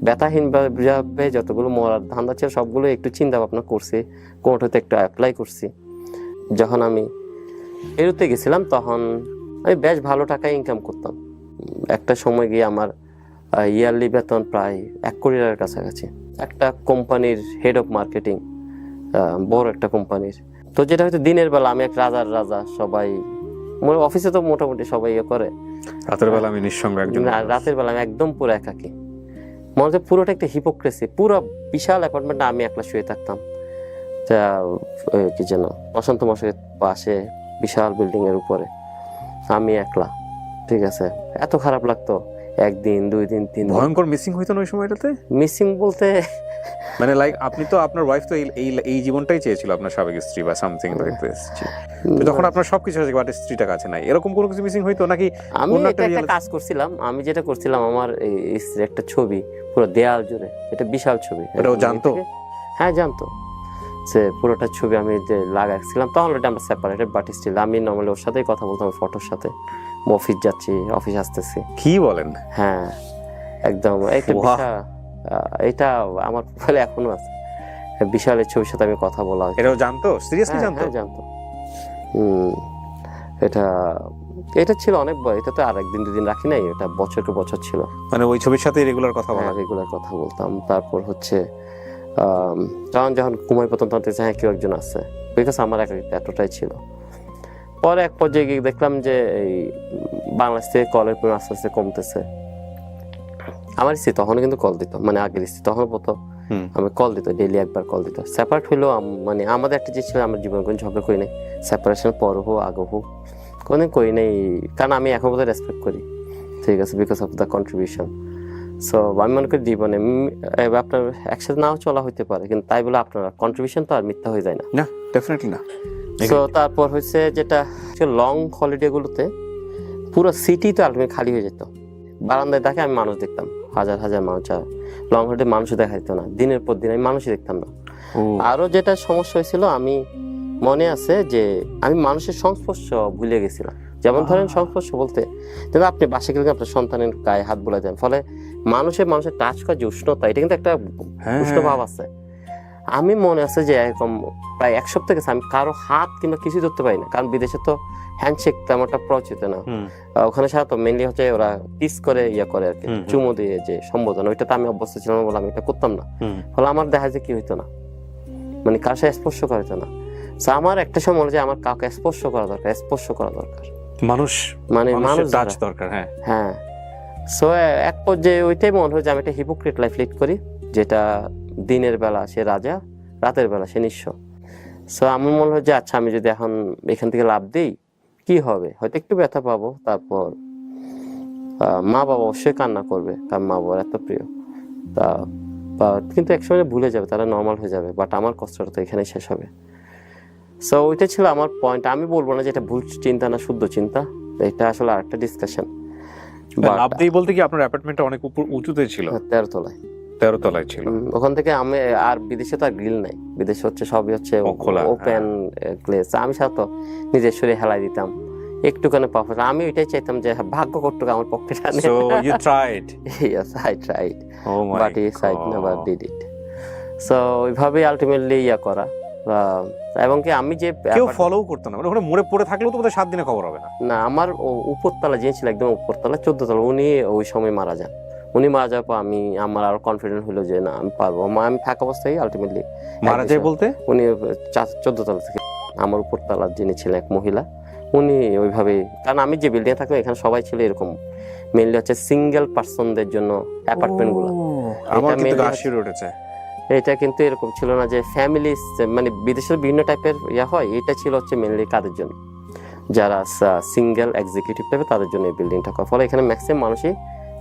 ব্যথাহীন ভাবে যতগুলো মরার ধান্দা ছিল সবগুলো একটু চিন্তা ভাবনা করছি, কোর্টে একটু অ্যাপ্লাই করছি। যখন আমি পেরুতে গেছিলাম তখন আমি বেশ ভালো টাকা ইনকাম করতাম। একটা সময় গিয়ে আমার ইয়ারলি বেতন প্রায় 1 কোটি টাকার কাছাকাছি। একটা কোম্পানির হেড অফ মার্কেটিং, বড় একটা কোম্পানির। তো যেটা হয়তো দিনের বেলা আমি এক রাজার রাজা, সবাই অফিসে তো মোটামুটি সবাই ইয়ে করে, রাতের বেলা আমি নিঃসঙ্গ একজন না, রাতের বেলা আমি একদম পুরো একাকী, মনে হচ্ছে পুরোটা একটা হিপোক্রেসি। পুরো বিশাল অ্যাপার্টমেন্টে আমি একলা শুয়ে থাকতাম, তা কি যেন বসন্ত মশাইয়ের পাশে বিশাল বিল্ডিং এর উপরে আমি একলা, ঠিক আছে, এত খারাপ লাগতো। একদিন, 2 দিন, 3 দিন। ভয়ঙ্কর মিসিং হইতো না ওই সময়টাতে? মিসিং বলতে মানে লাইক আপনি তো, আপনার ওয়াইফ তো এই জীবনটাই চেয়েছিল, আপনার সাবেক স্ত্রী বা সামথিং লাইক দিস, তো তখন আপনার সবকিছু আছে বাট স্ত্রীটা কাছে নাই, এরকম কোনো কিছু মিসিং হইতো নাকি? আমি একটা কাজ করছিলাম, আমি যেটা করছিলাম, আমার স্ত্রীর একটা ছবি পুরো দেয়াল জুড়ে, এটা বিশাল ছবি, এটাও জানতো? হ্যাঁ জানতো, সে পুরোটা ছবি আমি যে লাগাচ্ছিলাম, তখন ওটা আমরা সেপারেটেড, বাট স্টিল আমি নর্মালি ওর সাথেই কথা বলতাম, ফটোর সাথে। অফিস যাচ্ছি, অফিস আসতেছি। কি বলেন? হ্যাঁ একদম, একটা বিশাল, এটা আমার প্রোফাইলে এখনো আছে, বিশাল এই ছবির সাথে আমি কথা বলা। এটাও জানতো? সিরিয়াসলি জানতো? হ্যাঁ জানতো। এটা এটা ছিল অনেক বড়, এটা তো আর একদিন 2 দিন রাখি নাই, এটা বছরকে বছর ছিল। মানে ওই ছবির সাথে রেগুলার কথা বলা? রেগুলার কথা বলতাম। তারপর হচ্ছে যখন ঘুমাই পড়তাম তখন দেখছি হ্যাঁ কেউ একজন আছে, বিকজ আমার এতটাই ছিল। পরে এক পর্যায়ে গিয়ে দেখলাম যে এই বাংলাদেশ থেকে কলের পরিমাণ আস্তে আস্তে কমতেছে। আমার স্ত্রী তখন কিন্তু কল দিত, মানে আগের স্ত্রী তখন প্রথম আমি কল দিত, ডেইলি একবার কল দিত। সেপারেট হইলেও মানে আমাদের একটা যে ছিল, আমার জীবনে কোনো ঝগড়া করি নাই, সেপারেশন পর হোক আগে হোক কোনোদিন করি নাই, কারণ আমি এখন বোধহয় রেসপেক্ট করি, ঠিক আছে, because of the contribution. So আমি মনে করি জীবনে আপনার একসাথে নাও চলা হইতে পারে, কিন্তু তাই বলে আপনার কন্ট্রিবিউশন তো আর মিথ্যা হয়ে যায় না। না, ডেফিনেটলি না। সো তারপর হচ্ছে যেটা লং হলিডে গুলোতে পুরো সিটি তো আলটিমেটলি খালি হয়ে যেত, বারান্দায় দেখে আমি মানুষ দেখতাম, হাজার হাজার মানুষ। লং হলিডে মানুষ দেখা যেত না, দিনের পর দিন আমি মানুষই দেখতাম না। আরো যেটা সমস্যা হয়েছিল, আমি মনে আছে যে আমি মানুষের সংস্পর্শ ভুলে গেছিলাম। যেমন ধরেন সংস্পর্শ বলতে, কিন্তু আপনি বাসে গেলে আপনার সন্তানের গায়ে হাত বোলা দেন, ফলে মানুষের টাচ করার যে উষ্ণতা, এটা কিন্তু একটা উষ্ণ ভাব আছে। আমি মনে আছে যে এরকম প্রায় 1 সপ্তাহ গেছে আমি কারো হাত কিংবা কিছু ধরতে পারি না, কারণ বিদেশে তো হ্যান্ডশেক তেমন একটা প্রচলিত না। ওখানে সাধারণত মেনলি হচ্ছে ওরা কিস করে ইয়া করে আর কি, চুমো দিয়ে যে সম্বোধন, ওইটাতে আমি অভ্যস্ত ছিলাম বলে আমি এটা করতাম না। ফলে আমার দেখা যায় কি হইতো না, মানে কার সাথে স্পর্শ করা হইতো না। আমার একটা সময় মনে হয় আমার কাউকে স্পর্শ করা দরকার, স্পর্শ করা দরকার, মানুষ টাচ দরকার। হ্যাঁ হ্যাঁ। সো এক পর্যায়ে ওইটাই মনে হয় যে আমি একটা হিপোক্রেট লাইফ লিড করি, যেটা দিনের বেলা সে রাজা, রাতের বেলা সে নিঃস্ব। সো আমার মনে হয় যে আচ্ছা আমি যদি এখন এখান থেকে লাভ দিই কি হবে, হয়তো একটু ব্যথা পাবো, তারপর মা বাবা অবশ্যই কান্না করবে, কারণ মা বাবার এত প্রিয়, তা কিন্তু একসময় ভুলে যাবে, তারা নর্মাল হয়ে যাবে, বাট আমার কষ্টটা তো এখানেই শেষ হবে। সো ওইটা ছিল আমার পয়েন্ট। আমি বলবো না যে এটা ভুল চিন্তা না শুদ্ধ চিন্তা, এটা আসলে আরেকটা ডিসকাশন। লাভ দিই বলতে কি আপনার অ্যাপার্টমেন্টটা অনেক উঁচুতে ছিল? 13 তলায়। 13 তলায় ছিল। ওখান থেকে আমি আর বিদেশে তো আর গ্রিল নাই, বিদেশে হচ্ছে সবই হচ্ছে ওপেন গ্লেস। আমি সাথে নিজের শরীরে হেলাই দিতাম একটুখানি পারফেক্ট। আমি ওইটাই চাইতাম যে ভাগ্য করতে আমার পক্ষে টানে। So you tried? Yes, I tried. Oh my but yes, I never did it. So ওইভাবেই আলটিমেটলি ইয়া করা। এবং কি আমি যে কেউ ফলো করতো না, মানে ওখানে মরে পড়ে থাকলেও তো বোধহয় 7 দিনে খবর হবে না। না, আমার উপরতলা যে ছিল একদম উপরতলা 14 তলা, উনি ওই সময় মারা যান। উনি মারা যাওয়ার পর আমার আরো কনফিডেন্ট হলো যে না আমি পারবো। আমি থাকা অবস্থায় আলটিমেটলি মারা যায় বলতে উনি 14 তলা থেকে আমার উপরতলা যিনি ছিলেন এক মহিলা, উনি ওইভাবে, কারণ আমি যে বিল্ডিং এ থাকতাম এখানে সবাই ছিল এরকম, মেইনলি হচ্ছে সিঙ্গেল পার্সনদের জন্য অ্যাপার্টমেন্ট গুলো। আমার কিন্তু আশির উঠেছে। এটা কিন্তু এরকম ছিল না যে ফ্যামিলি, মানে বিদেশের বিভিন্ন টাইপের ইয়া হয়, এটা ছিল হচ্ছে মেইনলি কাদের জন্য, যারা সিঙ্গেল এক্সিকিউটিভ টাইপের তাদের জন্য এই বিল্ডিংটা করা। ফলে এখানে ম্যাক্সিমাম মানুষই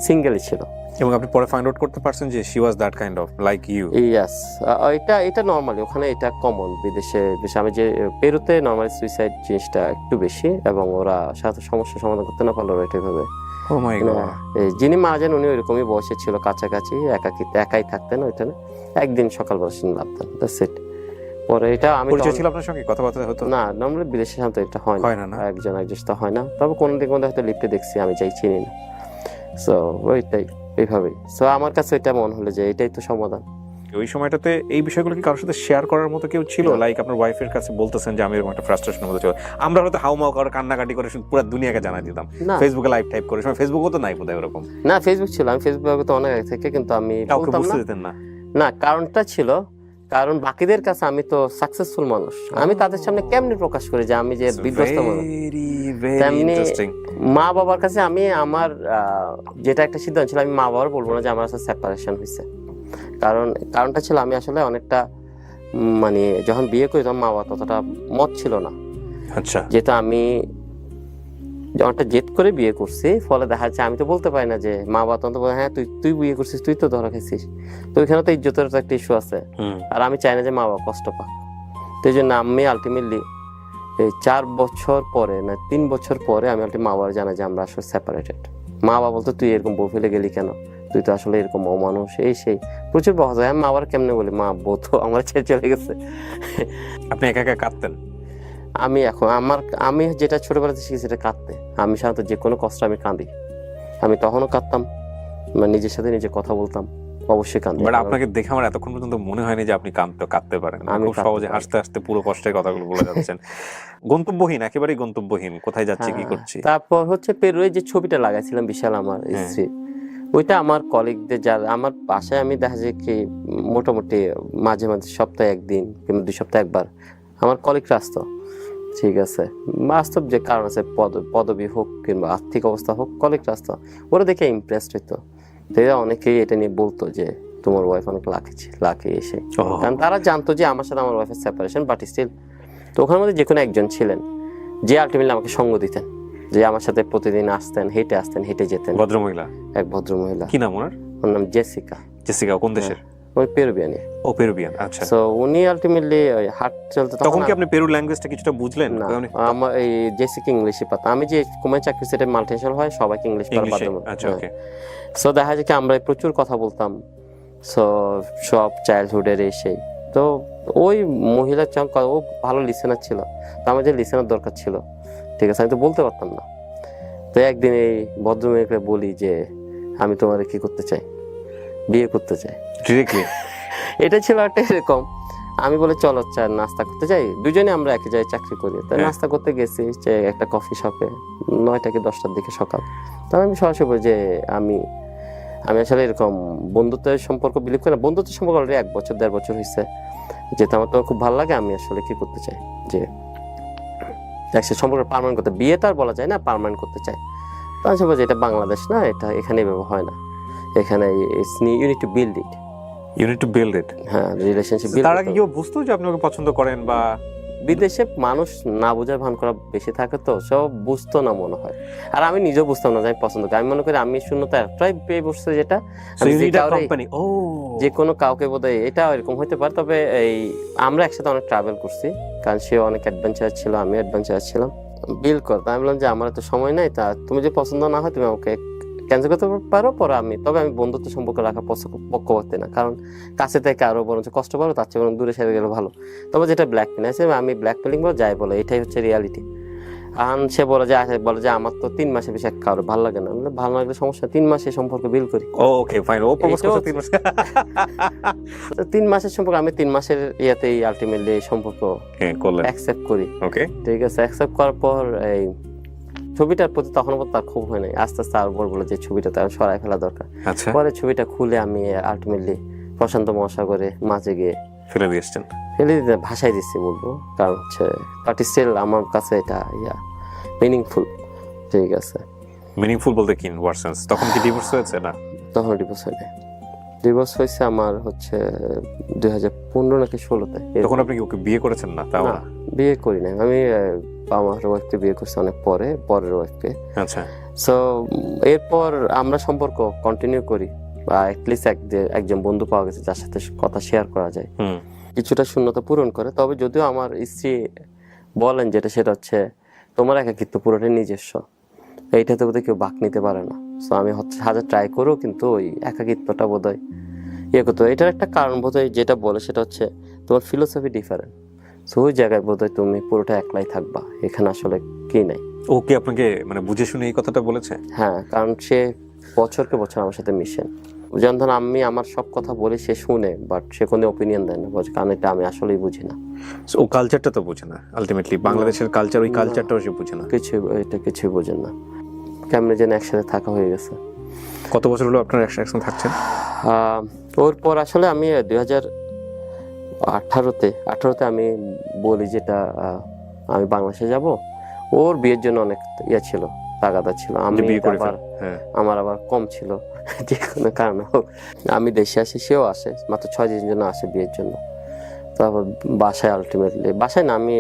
সিঙ্গেলই ছিল। এবং আপনি পরে ফাইন্ড আউট করতে পারছেন যে she was that kind of like you? Yes, এটা নরমালি ওখানে এটা কমন। বিদেশে আমি যে পেরুতে নরমালি সুইসাইড জিনিসটা একটু বেশি, এবং ওরা সাথে সমস্যা সমাধান করতে না পারলে এটা ভাবে। ও মাই গড। যিনি মারা যান উনি ওইরকমই বয়সে ছিল, কাছাকাছি, একাই থাকতেন ওইখানে। একদিন সকালবেলা শুনে লাভতেন, দ্যাটস ইট। পরে এটা আমি পরিচয় ছিল আপনার সঙ্গে, কথাবার্তা হতো না? নরমালি বিদেশে সাধারণত এটা হয় না, একজন সাথে হয় না। তবে কোন দিক মধ্যে হয়তো লিফটে দেখছি, আমি যাই চিনি না। সো ওইটাই এইভাবেই। সো আমার কাছে এটা মনে হলো যে এটাই তো সমাধান। ওই সময়টাতে এই বিষয়গুলো কি কারোর সাথে শেয়ার করার মতো কেউ ছিল? লাইক আপনার ওয়াইফের কাছে বলতেছেন যে আমি এরকম একটা ফ্রাস্ট্রেশনের মধ্যে ছিল, আমরা হয়তো হাউমাউ করে কান্নাকাটি করে পুরো দুনিয়াকে জানাই দিতাম, ফেসবুকে লাইভ টাইপ করে। সময় ফেসবুকও তো নাই বোধহয় ওরকম। না, ফেসবুক ছিল, আমি ফেসবুকে তো অনেক আগে থেকে, কিন্তু আমি বলতাম না। না, কারণটা ছিল কারণ বাকিদের কাছে আমি তো সাকসেসফুল মানুষ, আমি তাদের সামনে কেমনে প্রকাশ করি যে আমি যে বিধ্বস্ত মানুষ। তেমনি মা বাবার কাছে আমি আমার যেটা একটা সিদ্ধান্ত ছিল, আমি মা বাবার বলবো না যে আমার সাথে সেপারেশন হয়েছে। কারণটা ছিল আমি আসলে অনেকটা মানে যখন বিয়ে করি তখন মা বাবা ততটা মত ছিল না। আচ্ছা, যেহেতু আমি অনেকটা জেদ করে বিয়ে করছি, ফলে দেখা যাচ্ছে আমি তো বলতে পারি না যে মা বাবা তখন তো বলে হ্যাঁ তুই বিয়ে করছিস, তুই তো ধরা খাইছিস, তো ওইখানে তো ইজ্জতের তো একটা ইস্যু আছে। আর আমি চাই না যে মা বাবা কষ্ট পাক। তো এই জন্য আমি আলটিমেটলি এই 4 বছর পরে না 3 বছর পরে আমি মা বাবার জানাই যে আমরা আসলে সেপারেটেড। মা বাবা বলতো তুই এরকম বউ ফেলে গেলি কেন, তুই তো আসলে এরকম অমানুষ, এই সেই প্রচুর বহস হয়। মা বাবার কেমনে বলি, মা বউ তো আমার ছেড়ে চলে গেছে। আপনি একা একা কাঁদতেন? আমি যেটা ছোটবেলাতে শিখেছি সেটা কাঁদতে। আমি সাধারণত যে কোনো কষ্ট আমি কাঁদি, আমি তখনও কাঁদতাম, নিজের সাথে নিজে কথা বলতাম, অবশ্যই কাঁদি। বাট আপনাকে দেখে আমার এতক্ষণ পর্যন্ত মনে হয়নি যে আপনি কাঁদতে পারেন। আমি খুব সহজে হাসতে হাসতে পুরো কষ্টের কথাগুলো বলে যাচ্ছেন। গন্তব্যহীন, একেবারেই গন্তব্যহীন, কোথায় যাচ্ছি কি করছি। তারপর হচ্ছে পেরুয়ে যে ছবিটা লাগাইছিলাম বিশাল আমার স্ত্রী, ওইটা আমার কলিগদের যারা আমার বাসায় আমি দেখা যায় কি মোটামুটি মাঝে মাঝে সপ্তাহে 1 দিন কিংবা 2 সপ্তাহে 1 বার আমার কলিগরা আসতো। ঠিক আছে, বাস্তব যে কারণ আছে, পদবি হোক কিংবা আর্থিক অবস্থা হোক, কলিগরা আসতো, ওরা দেখে ইমপ্রেসড হইতো। তো এরা অনেকেই এটা নিয়ে বলতো যে তোমার ওয়াইফ অনেক লাকি এসে, কারণ তারা জানতো যে আমার সাথে আমার ওয়াইফের সেপারেশন, বাট স্টিল তো ওখানের মধ্যে যে কোনো একজন ছিলেন যে আলটিমেটলি আমাকে সঙ্গ দিতেন, যে আমার সাথে প্রতিদিন আসতেন, হেঁটে যেতেন। ভদ্রমহিলা? এক ভদ্রমহিলা। কি নাম ওনার? ওর নাম জেসিকা। জেসিকা কোন দেশের? ওই পেরুবিয়ানি। ও পেরুবিয়ান, আচ্ছা। সো উনি আলটিমেটলি ওই হাট চলতে তখন কি আপনি পেরু ল্যাঙ্গুয়েজটা কিছুটা বুঝলেন? না, আমার এই জেসিকা ইংলিশই পাতা। আমি যে কুমার চাকরি সেটা মাল্টিনেশনাল হয়, সবাইকে ইংলিশ পারা বাধ্যতামূলক। আচ্ছা, ওকে। সো দেখা যায় কি আমরা প্রচুর কথা বলতাম, সো সব চাইল্ডহুডের সেই। তো ওই মহিলার ও ভালো লিসেনার ছিল, তো আমার যে লিসেনার দরকার ছিল, ঠিক আছে, আমি তো বলতে পারতাম না। তো একদিন এই ভদ্রমেয়েকে বলি যে আমি তোমার কি করতে চাই, বিয়ে করতে চাই ডিরেক্টলি। এটা ছিল একটা এরকম, আমি বলে চলো নাস্তা করতে যাই, দুজনে আমরা একই জায়গায় চাকরি করি। তো নাস্তা করতে গেছি যে একটা কফি শপে 9টা কি 10টার দিকে সকাল। তখন আমি সরাসরি বলি যে আমি আসলে এরকম বন্ধুত্বের সম্পর্ক বিলিভ করি না। বন্ধুত্বের সম্পর্ক অলরেডি 1 বছর 1.5 বছর হয়েছে, যেটা আমার তো খুব ভালো লাগে। আমি আসলে কি করতে চাই যে একসাথে সম্পর্ক পার্মানেন্ট করতে, বিয়ে তো আর বলা যায় না, পার্মানেন্ট করতে চাই। তখন সে বলছে এটা বাংলাদেশ না, এটা এখানে এভাবে হয় না, এখানে you need to build it. হ্যাঁ, রিলেশনশিপ বিল্ড। তার আগে কেউ বুঝতো যে আপনি ওকে পছন্দ করেন? বা বিদেশে মানুষ না বোঝার ভান করা বেশি থাকে, তো সব বুঝতো না মনে হয়। আর আমি নিজেও বুঝতাম না যে আমি পছন্দ করি। আমি মনে করি আমি শূন্যতা একটাই পেয়ে বসছে, যেটা যে কোনো কাউকে বোধহয় এটা এরকম হতে পারে। তবে এই আমরা একসাথে অনেক ট্রাভেল করছি, কারণ সে অনেক অ্যাডভেঞ্চার ছিল, আমি অ্যাডভেঞ্চার ছিলাম। বিল করতাম, আমি বললাম যে আমার তো সময় নাই, তা তুমি যে পছন্দ না হয় তুমি আমাকে ক্যান্সেল করতে পারো, পরে তবে আমি বন্ধুত্ব সম্পর্ক রাখার পক্ষপাতী না, কারণ কাছে থেকে আরো বরঞ্চ কষ্ট পারো, তার চেয়ে বরং দূরে সেরে গেলে ভালো। তবে যেটা ব্ল্যাকমেল আছে, আমি ব্ল্যাকমেলিং বলে যাই বলে, এটাই হচ্ছে রিয়ালিটি। আর সে বলে যে আমার তো 3 মাসের বেশি কারো ভালো লাগে না। ভালো লাগলে সমস্যা, 3 মাসে সম্পর্ক বিল করি। ওকে ফাইন, ও প্রপোজ করছে 3 মাস। 3 মাসের সম্পর্ক, আমি 3 মাসের ইয়াতেই আলটিমেটলি সম্পর্ক অ্যাকসেপ্ট করি। ওকে, ঠিক আছে। অ্যাকসেপ্ট করার পর এই ছবিটার প্রতি তখন তার খুব হয় নাই, আস্তে আস্তে আর বলবো যে ছবিটা তার সরাই ফেলা দরকার। পরে ছবিটা খুলে আমি আলটিমেটলি প্রশান্ত মহাসাগরে মাঝে গিয়ে ফেলে দিতে ভাষায় দিচ্ছি বলবো, কারণ হচ্ছে বাট স্টিল আমার কাছে এটা মিনিংফুল। ঠিক আছে, মিনিংফুল বলতে কি ওয়ার্ড সেন্স? তখন কি ডিভোর্স হয়েছে? না, তখন ডিভোর্স হয়নি। ডিভোর্স হয়েছে আমার হচ্ছে 2015 নাকি 16-তে। তখন আপনি কি ওকে বিয়ে করেছেন? না, তাও না, বিয়ে করি নাই আমি। আমার ওয়াইফকে বিয়ে করছি অনেক পরের ওয়াইফকে। আচ্ছা। সো এরপর আমরা সম্পর্ক কন্টিনিউ করি, বা অ্যাটলিস্ট একজন বন্ধু পাওয়া গেছে যার সাথে কথা শেয়ার করা যায়, কিছুটা শূন্যতা পূরণ করে। তবে যদিও আমার স্ত্রী বলেন যেটা, সেটা হচ্ছে তোমার একাকিত্ব পুরোটাই নিজস্ব, এইটাতে বোধহয় কেউ ভাগ নিতে পারে না। সো আমি হচ্ছে হাজার ট্রাই করেও কিন্তু ওই একাকিত্বটা বোধহয় করতো। এটার একটা কারণ বোধহয় যেটা বলে সেটা হচ্ছে তোমার ফিলোসফি ডিফারেন্ট। সো ওই জায়গায় বোধহয় তুমি পুরোটা একলাই থাকবা, এখানে আসলে কি নাই। ও কি আপনাকে মানে বুঝে শুনে এই কথাটা বলেছে? হ্যাঁ, কারণ সে বছরকে বছর আমার সাথে মিশেন। যেমন ধরুন আমি আমার সব কথা বলি, সে শুনে, বাট সে কোনো অপিনিয়ন দেয় না, কারণ এটা আমি আসলেই বুঝি না। ও কালচারটা তো বুঝে না আলটিমেটলি, বাংলাদেশের কালচার, ওই কালচারটাও সে বুঝে না, কিছুই বোঝেন না। কেমনে যেন একসাথে থাকা হয়ে গেছে। কত বছর হলো আপনার একসাথে থাকছেন? ওর পর আসলে আমি 18তে আমি বলি যেটা আমি বাংলাদেশে যাব। ওর বিয়ের জন্য অনেক ইয়ে ছিল, তাগাদা ছিল। আমি বিয়ে করে আবার হ্যাঁ আমার আবার কম ছিল, যে কোনো কারণে হোক আমি দেশে আসি, সেও আসে, মাত্র 6 দিনের জন্য আসে বিয়ের জন্য। তারপর বাসায় আলটিমেটলি, বাসায় না আমি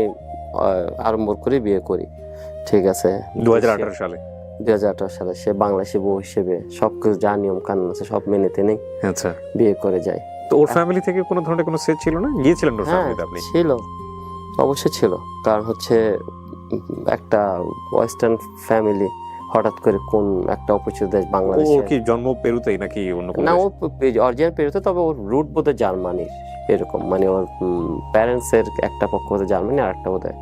আড়ম্বর করে বিয়ে করি, ঠিক আছে। 2018 সালে। 2018 সালে সে বাংলাদেশি বউ হিসেবে সবকিছু যা নিয়ম কানুন আছে সব মেনে টেনেই আচ্ছা, বিয়ে করে যায়। তো ওর ফ্যামিলি থেকে কোনো ধরনের কোনো সেট ছিল না? গিয়েছিলেন ওর হ্যাঁ ফ্যামিলিতে আপনি? ছিল, অবশ্যই ছিল। কারণ হচ্ছে একটা ওয়েস্টার্ন ফ্যামিলি হঠাৎ করে কোন একটা অপরিচিত দেশ বাংলাদেশে। ও কি জন্ম পেরুতেই নাকি অন্য কোনো না, ও দেশে? অরিজিনাল পেরুতে, তবে ওর রুট বোধহয় জার্মানির এরকম, মানে ওর প্যারেন্টস এর একটা পক্ষ বোধহয় জার্মানি আর একটা বোধহয়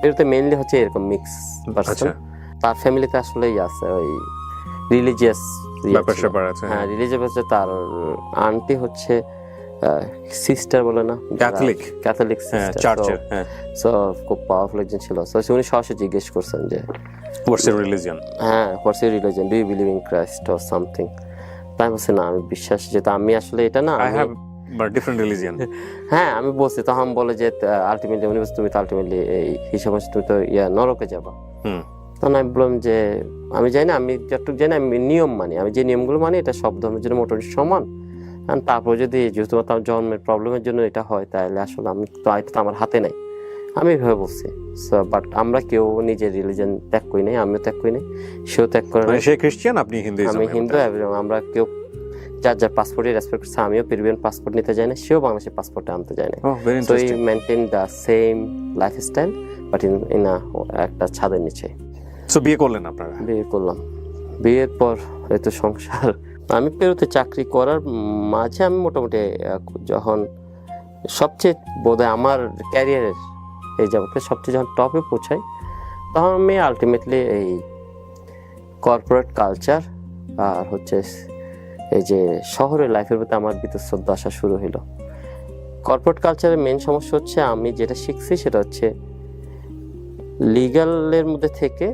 পেরুতে। মেইনলি হচ্ছে এরকম মিক্স পারসন। আচ্ছা, তার ফ্যামিলিতে আসলেই আছে ওই রিলিজিয়াস ব্যাপার স্যাপার আছে। হ্যাঁ, রিলিজিয়াস হচ্ছে। তার আন্টি হচ্ছে সিস্টার বলে না, ক্যাথলিক হ্যাঁ, সিস্টার। চার্চের। হ্যাঁ, সো খুব পাওয়ারফুল একজন ছিল। সো উনি সরাসরি জিজ্ঞেস করছেন যে হোয়াটস ইউর রিলিজিয়ন? হ্যাঁ, what's your religion, do you believe in Christ or something. তাই বলছে না আমি বিশ্বাস, যেটা আমি আসলে এটা না, I have but different religion. হ্যাঁ আমি বলছি। তখন বলে যে আলটিমেটলি উনি বলছে তুমি তো আলটিমেটলি এই হিসাব আছে তুমি তো নরকে যাবা। তখন আমি বললাম যে আমি জানি না, আমি যতটুকু জানি আমি নিয়ম মানি, আমি যে নিয়মগুলো মানি এটা সব ধর্মের জন্য মোটামুটি সমান। আর তারপর যদি যেহেতু তার জন্মের প্রবলেমের জন্য এটা হয়, তাহলে আসলে আমি তো আয়তো আমার হাতে নাই, আমি এভাবে বলছি। বাট আমরা কেউ নিজের রিলিজন ত্যাগ করি নাই, আমিও ত্যাগ করি নাই, সেও ত্যাগ করে নাই। সে খ্রিস্টান, আপনি হিন্দুইজম? আমি হিন্দু, এবং আমরা কেউ যার যার পাসপোর্টে রেসপেক্ট করছে। আমিও পেরুভিয়ান পাসপোর্ট নিতে যাই না, সেও বাংলাদেশের পাসপোর্টে আনতে যায় না। So we maintain the same lifestyle but in একটা ছাদের নিচে। সো বিয়ে করলেন আপনারা? বিয়ে করলাম। বিয়ের পর এই তো সংসার। আমি পেরুতে চাকরি করার মাঝে আমি মোটামুটি যখন সবচেয়ে বোধহয় আমার ক্যারিয়ারের এই যাবতে সবচেয়ে যখন টপে পৌঁছাই, তখন আমি আলটিমেটলি এই কর্পোরেট কালচার আর হচ্ছে এই যে শহরের লাইফের প্রতি আমার বীতশ্রদ্ধা আসা শুরু হলো। কর্পোরেট কালচারের মেন সমস্যা হচ্ছে আমি যেটা শিখছি সেটা হচ্ছে লিগ্যালের মধ্যে থেকে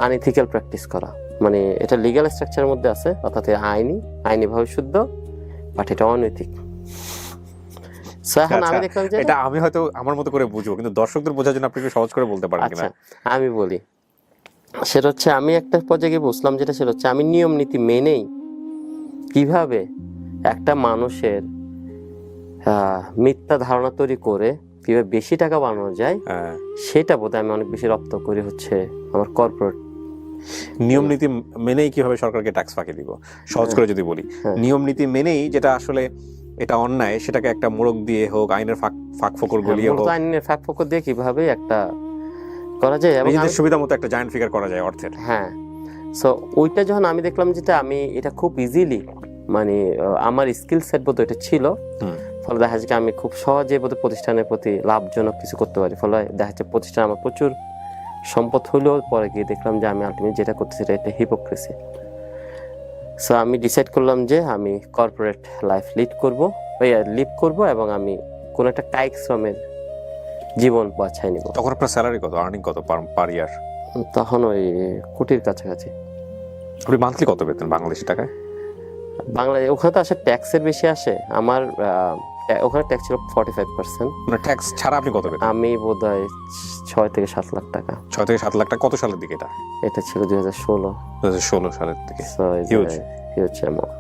আনইথিক্যাল প্র্যাকটিস করা। মানে এটা লিগ্যাল স্ট্রাকচারের মধ্যে আছে, অর্থাৎ আইনিভাবে শুদ্ধ, বাট এটা অনৈতিক। এখন আমি দেখলাম যে এটা আমি হয়তো আমার মতো করে বুঝবো, কিন্তু দর্শকদের বোঝার জন্য আপনি একটু সহজ করে বলতে পারেন কিনা? আমি বলি, সেটা হচ্ছে আমি একটা পর্যায়ে গিয়ে বুঝলাম যেটা সেটা হচ্ছে আমি নিয়ম নীতি মেনেই কিভাবে একটা মানুষের মিথ্যা ধারণা তৈরি করে কিভাবে বেশি টাকা বানানো যায়, সেটা বোধহয় আমি অনেক বেশি রপ্ত করি হচ্ছে আমার কর্পোরেট নিয়ম নীতি মেনেই কিভাবে সরকারকে ট্যাক্স ফাঁকি দিব। সহজ করে যদি বলি, নিয়ম নীতি মেনেই যেটা আসলে এটা অন্যায় সেটাকে একটা মোড়ক দিয়ে হোক, আইনের ফাঁক ফোকর গলিয়ে হোক, আইনের ফাঁক ফোকর দিয়ে কিভাবে একটা করা যায় এবং নিজেদের সুবিধা মতো একটা জায়ান্ট ফিগার করা যায় অর্থের। হ্যাঁ, সো ওইটা যখন আমি দেখলাম যেটা আমি এটা খুব ইজিলি, মানে আমার স্কিল সেট বোধ এটা ছিল, ফলে দেখা যাচ্ছে আমি খুব সহজে বোধ প্রতিষ্ঠানের প্রতি লাভজনক কিছু করতে পারি। ফলে দেখা যাচ্ছে প্রতিষ্ঠান আমার প্রচুর সম্পদ হলেও পরে গিয়ে দেখলাম যে আমি আলটিমেট যেটা করতেছি এটা হিপোক্রেসি। সো আমি ডিসাইড করলাম যে আমি কর্পোরেট লাইফ লিড করব এবং আমি কোন একটা কায়িক শ্রমের জীবন বাছাই নিব। তখন আপনার স্যালারি কত, আর্নিং কত পার ইয়ার? তখন ওই কোটির কাছাকাছি। আপনি মান্থলি কত পেতেন বাংলাদেশি টাকায়? বাংলাদেশ ওখানে তো আসে ট্যাক্সের বেশি আসে। আমার ওখানে ট্যাক্স ছিল 45%। মানে ট্যাক্স ছাড়া আপনি কত পেতেন? আমি বোধহয় 6 থেকে 7 লাখ টাকা। 6 থেকে 7 লাখ টাকা কত সালের দিকে? এটা ছিল 2016 সালের দিকে। Huge amount.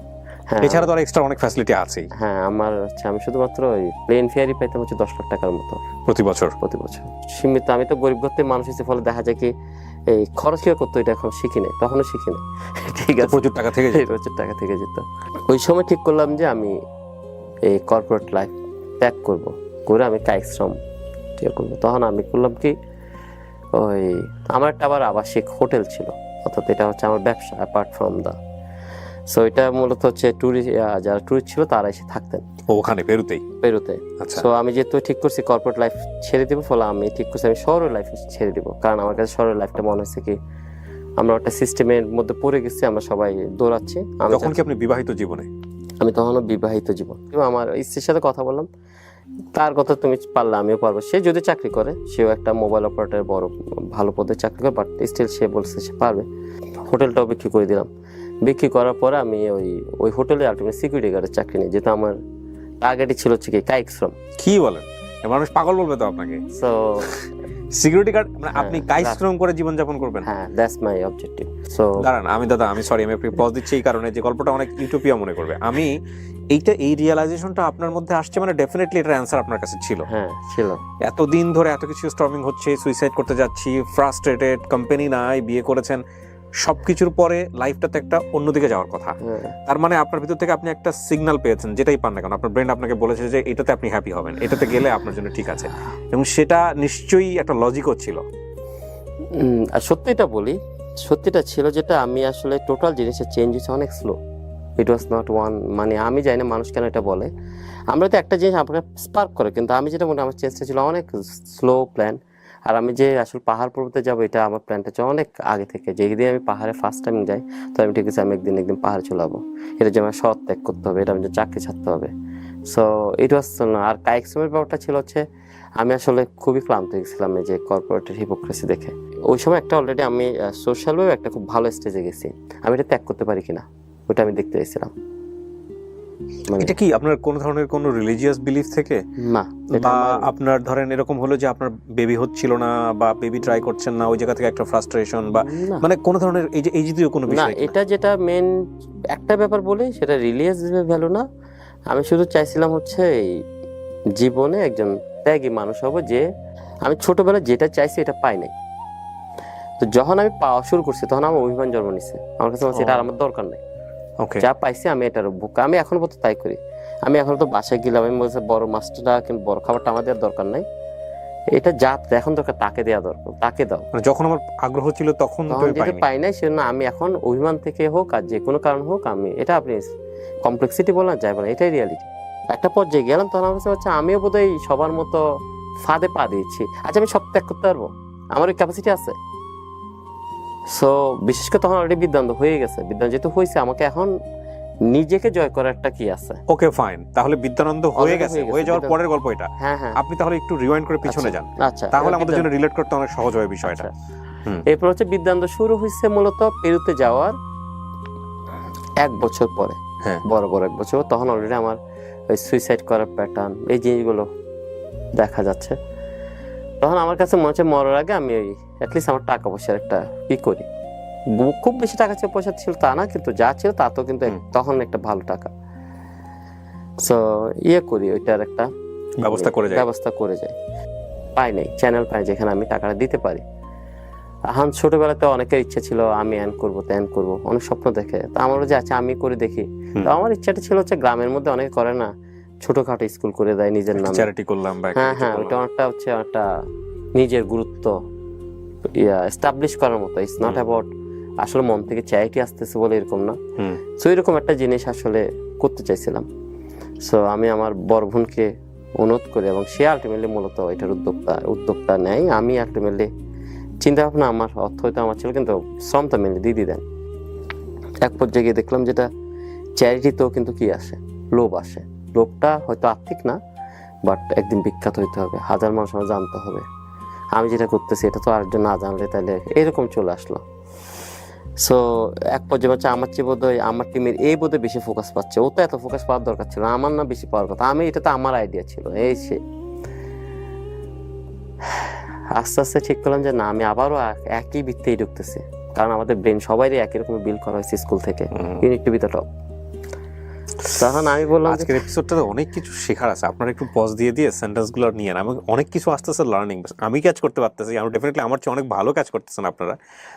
হ্যাঁ, এছাড়া তো এক্সট্রা অনেক ফ্যাসিলিটি আছে। হ্যাঁ, আমার হচ্ছে আমি শুধুমাত্র ওই প্লেন ফেয়ারই পাইতাম হচ্ছে 10 লাখ টাকার মতো প্রতি বছর। সীমিত। আমি তো গরিব ঘরের মানুষ হিসেবে, ফলে দেখা যায় কি এই খরচ কিভাবে করতো এটা এখন শিখি নাই, তখনও শিখি নাই। ঠিক আছে, প্রচুর টাকা থেকে যেত। ওই সময় ঠিক করলাম যে আমি এই কর্পোরেট লাইফ ত্যাগ করে আমি কায়িক শ্রম করবো। তখন আমি করলাম কি, ওই আমার একটা আবার আবাসিক হোটেল ছিল, অর্থাৎ এটা হচ্ছে আমার ব্যবসা অ্যাপার্ট ফ্রম দা। সো এটা মূলত হচ্ছে যারা টুরিস্ট ছিল তারা এসে থাকতেন ওখানে পেরুতে। সো আমি যেহেতু ঠিক করছি কর্পোরেট লাইফ ছেড়ে দিব, ফলে আমি ঠিক করছি আমি শহরের লাইফ ছেড়ে দিব। কারণ আমার কাছে শহরের লাইফটা মনে হচ্ছে কি আমরা একটা সিস্টেমের মধ্যে পড়ে গেছি, আমরা সবাই দৌড়াচ্ছি। তখন কি আপনি বিবাহিত জীবনে? আমি তখনও বিবাহিত জীবন। আমার স্ত্রীর সাথে কথা বললাম, তার কথা তুমি পারলে আমিও পারবো। সে যদি চাকরি করে, সেও একটা মোবাইল অপারেটর বড় ভালো পদে চাকরি করে, বাট স্টিল সে বলছে সে পারবে। হোটেলটাও বিক্রি করে দিলাম। বিক্রি করার পরে আমি ওই হোটেলে আলটিমেট সিকিউরিটি গার্ডের চাকরি নিই, যেহেতু আমার টার্গেটই ছিল হচ্ছে কি কাইক্সরম। কি বলেন, মানুষ পাগল বলবে তো আপনাকে। সো সিকিউরিটি গার্ড মানে আপনি হ্যাঁ, কাইস্ট্রম করে জীবনযাপন করবেন? হ্যাঁ, দ্যাটস মাই অবজেক্টিভ। সো দাঁড়ান, আমি সরি, আমি পজ দিচ্ছি এই কারণে যে গল্পটা অনেক ইউটোপিয়া মনে করবে। এই রিয়েলাইজেশনটা আপনার মধ্যে আসছে মানে ডেফিনেটলি এটার অ্যান্সার আপনার কাছে ছিল। হ্যাঁ ছিল। এতদিন ধরে এত কিছু স্টর্মিং হচ্ছে, সুইসাইড করতে যাচ্ছি, ফ্রাস্ট্রেটেড, কোম্পানি নাই, বিয়ে করেছেন, সবকিছুর পরে লাইফটাতে একটা অন্যদিকে যাওয়ার কথা। তার মানে আপনার ভিতর থেকে আপনি একটা সিগন্যাল পেয়েছেন, যেটাই পান না কেন আপনার ব্রেন আপনাকে বলেছে যে এটাতে আপনি হ্যাপি হবেন, এটাতে গেলে আপনার জন্য ঠিক আছে, এবং সেটা নিশ্চয়ই একটা লজিকও ছিল। আর সত্যিটা বলি, সত্যিটা ছিল যেটা আমি আসলে টোটাল জিনিসের চেঞ্জ হচ্ছে অনেক slow. It was not one, মানে আমি জানি না মানুষ কেন এটা বলে, আমরা তো একটা জিনিস আপনাকে স্পার্ক করে, কিন্তু আমি যেটা মনে আমার চেষ্টা ছিল অনেক স্লো প্ল্যান। আর আমি যে আসলে পাহাড় পর্বতে যাবো এটা আমার প্ল্যানটা ছিল অনেক আগে থেকে, যে একদিন আমি পাহাড়ে ফার্স্ট টাইম যাই তো আমি ঠিক আছে আমি একদিন পাহাড়ে চলে যাবো, এটা যে আমার সৎ ত্যাগ করতে হবে, এটা আমি যে চাকরি ছাড়তে হবে। সো ইট ওয়াজ না। আর কাইক্সমের ব্যাপারটা ছিল হচ্ছে আমি আসলে খুবই ক্লান্ত হয়ে গেছিলাম এই যে কর্পোরেটের হিপোক্রেসি দেখে। ওই সময় একটা অলরেডি আমি সোশ্যালভাবে একটা খুব ভালো স্টেজে গেছি, আমি এটা ত্যাগ করতে পারি কিনা ওটা আমি দেখতে চাইছিলাম। এটা কি আপনার কোন ধরনের কোন রিলিজিয়াস বিলিফ থেকে, না বা আপনার ধরেন এরকম হলো যে আপনার বেবি হচ্ছিল না বা বেবি ট্রাই করছেন না, ওই জায়গা থেকে একটা ফ্রাস্ট্রেশন বা মানে কোন ধরনের এই জাতীয় কোনো না, বিষয়? এটা যেটা মেন একটা ব্যাপার বলি সেটা রিলিজিয়াস ভ্যালু না, আমি শুধু চাইছিলাম হচ্ছে এই জীবনে একজন ত্যাগী মানুষ হব, যে আমি ছোটবেলায় যেটা চাইছি এটা পাই নাই। তো যখন আমি পাওয়া শুরু করছি তখন আমার অভিমান জন্ম নিছে, আমার কাছে এটা আর আমার দরকার নেই, যা পাইছি আমি এটার বুক। আমি এখন পর্যন্ত তাই করি। আমি এখন তো বাসায় গেলাম, আমি বলছি বড় মাছটা কিন্তু বড় খাবারটা আমার দেওয়ার দরকার নাই, এটা যা এখন দরকার তাকে দেওয়া দরকার, তাকে দাও। মানে যখন আমার আগ্রহ ছিল তখন যেটা পাই নাই সেজন্য আমি এখন অভিমান থেকে হোক আর যে কোনো কারণ হোক, আমি এটা আপনি কমপ্লেক্সিটি বলেন যাই বলেন, এটাই রিয়ালিটি। একটা পর্যায়ে গেলাম তখন আমার কাছে হচ্ছে আমিও বোধহয় সবার মতো ফাঁদে পা দিয়েছি। আচ্ছা আমি সব ত্যাগ করতে পারবো, আমার ওই ক্যাপাসিটি আছে। সো বিশেষ করে তখন অলরেডি বিদ্যান্ত হয়ে গেছে, বিদ্যান্ত যেহেতু হয়েছে আমাকে এখন নিজেকে জয় করার একটা কি আছে। ওকে ফাইন, তাহলে বিদ্যানন্দ হয়ে গেছে, হয়ে যাওয়ার পরের গল্প এটা। হ্যাঁ হ্যাঁ, আপনি তাহলে একটু রিওয়াইন্ড করে পিছনে যান, আচ্ছা তাহলে আমাদের জন্য রিলেট করতে অনেক সহজ হয় বিষয়টা। এরপর হচ্ছে বিদ্যান্ত শুরু হয়েছে মূলত পেরুতে যাওয়ার 1 বছর পরে, বড় 1 বছর। তখন অলরেডি আমার ওই সুইসাইড করার প্যাটার্ন এই জিনিসগুলো দেখা যাচ্ছে। তখন আমার কাছে মনে হচ্ছে মরার আগে আমি ওই অ্যাটলিস্ট আমার টাকা পয়সার একটা কি করি। খুব বেশি টাকা পয়সা ছিল তা না, কিন্তু যা ছিল তা তো কিন্তু তখন একটা ভালো টাকা। সো করি ওইটার একটা ব্যবস্থা করে যাই। পাই নাই, চ্যানেল পাই যেখানে আমি টাকাটা দিতে পারি। এখন ছোটবেলাতে অনেকের ইচ্ছা ছিল আমি এন করবো ত্যান করবো, অনেক স্বপ্ন দেখে। তো আমারও যে আছে আমি করে দেখি। তো আমার ইচ্ছাটা ছিল হচ্ছে গ্রামের মধ্যে অনেকে করে না, ছোটখাটো স্কুল করে দেয় নিজের নামে, চ্যারিটি করলাম। হ্যাঁ হ্যাঁ, ওইটা অনেকটা হচ্ছে একটা নিজের গুরুত্ব এস্টাবলিশ করার মতো। ইটস নট অ্যাবাউট আসলে মন থেকে চ্যারিটি আসতেছে বলে এরকম না। সো এরকম একটা জিনিস আসলে করতে চাইছিলাম। সো আমি আমার বড় বোনকে অনুরোধ করি এবং সে আলটিমেটলি মূলত এটার উদ্যোগটা নেয়। আমি আলটিমেটলি চিন্তা ভাবনা আমার অর্থ হয়তো আমার ছিল, কিন্তু শ্রমটা মেনলি দিদি দেন। এক পর্যায়ে গিয়ে দেখলাম যেটা চ্যারিটিতেও কিন্তু কি আসে, লোভ আসে। লোভটা হয়তো আর্থিক না, বাট একদিন বিখ্যাত হইতে হবে, হাজার মানুষ আমার জানতে হবে। আমি যেটা করতেছি এটা তো আরেকজন না জানলে তাহলে এরকম চলে আসলো। সো এক পর্যায়ে হচ্ছে আমার চেয়ে বোধহয় আমার টিমের এই বোধহয় বেশি ফোকাস পাচ্ছে, ও তো এত ফোকাস পাওয়ার দরকার ছিল, আমার না বেশি পাওয়ার কথা। আমি এটা তো আমার আইডিয়া ছিল। সে আস্তে আস্তে ঠিক করলাম যে না, আমি আবারও একই বৃত্তেই ঢুকতেছি, কারণ আমাদের ব্রেন সবাইরই একই রকম বিল করা হয়েছে স্কুল থেকে, unit to be the top. তখন আমি বললাম আজকের এপিসোডটাতে অনেক কিছু শেখার আছে, আপনারা একটু পজ দিয়ে সেন্টেন্সগুলো নিয়ে আমি অনেক কিছু আসতেছে লার্নিং। আমি কাজ করতে পারতেছি, আমি ডেফিনেটলি আমার চেয়ে অনেক ভালো কাজ করতেছেন আপনারা,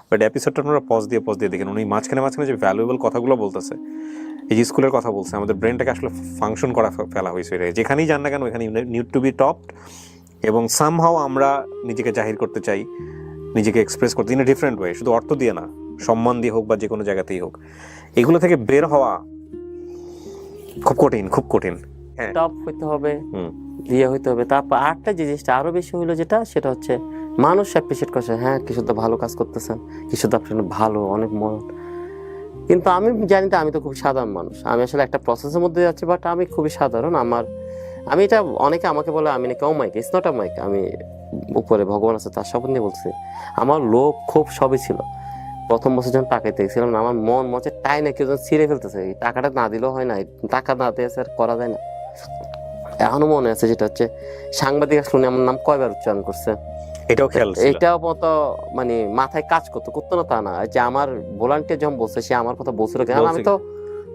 বাট এপিসোডটা আপনারা পজ দিয়ে দেখেন। উনি মাঝখানে যে ভ্যালুয়েবল কথাগুলো বলতেছে, এই যে স্কুলের কথা বলছে, আমাদের ব্রেনটাকে আসলে ফাংশন করা ফেলা হয়েছে। যেখানেই যান না কেন ওইখানে নিড টু বি টপড, এবং সামহাও আমরা নিজেকে জাহির করতে চাই, নিজেকে এক্সপ্রেস করতে ইন এ ডিফারেন্ট ওয়ে, শুধু অর্থ দিয়ে না, সম্মান দিয়ে হোক বা যে কোনো জায়গাতেই হোক। এগুলো থেকে বের হওয়া খুব কঠিন। টপ হইতে হবে, হইতে হবে। তারপর আরেকটা জিনিসটা আরো বেশি হইলো যেটা, সেটা হচ্ছে মানুষ অ্যাপ্রিসিয়েট করছে, হ্যাঁ কিছু তো ভালো কাজ করতেছেন, কিছু তো আপনার ভালো, অনেক মন। কিন্তু আমি জানি তো আমি তো খুব সাধারণ মানুষ, আমি আসলে একটা প্রসেসের মধ্যে যাচ্ছি, বাট আমি খুবই সাধারণ। আমি এটা অনেকে আমাকে বলে আমি নাকি অমাইক, ইটস নট অমাইক। আমি উপরে ভগবান আছে তার শপথ নিয়ে বলছি, আমার লোভ খুব সবই ছিল। প্রথম বছর যখন টাকাতে দেখছিলাম না, আমার মন মনে টাই না কেউ ছিঁড়ে ফেলতেছে, এই টাকাটা না দিলেও হয় না, টাকা না দিয়ে করা যায় না। এখনো মনে আছে, যেটা হচ্ছে সাংবাদিক শুনে আমার নাম কয়বার উচ্চারণ করছে, এটাও খেয়াল ছিল? এটাও মতো মানে মাথায় কাজ করতো না তা না, যে আমার ভলান্টিয়ার যখন বলছে সে আমার কথা বলছিল কেন, আমি তো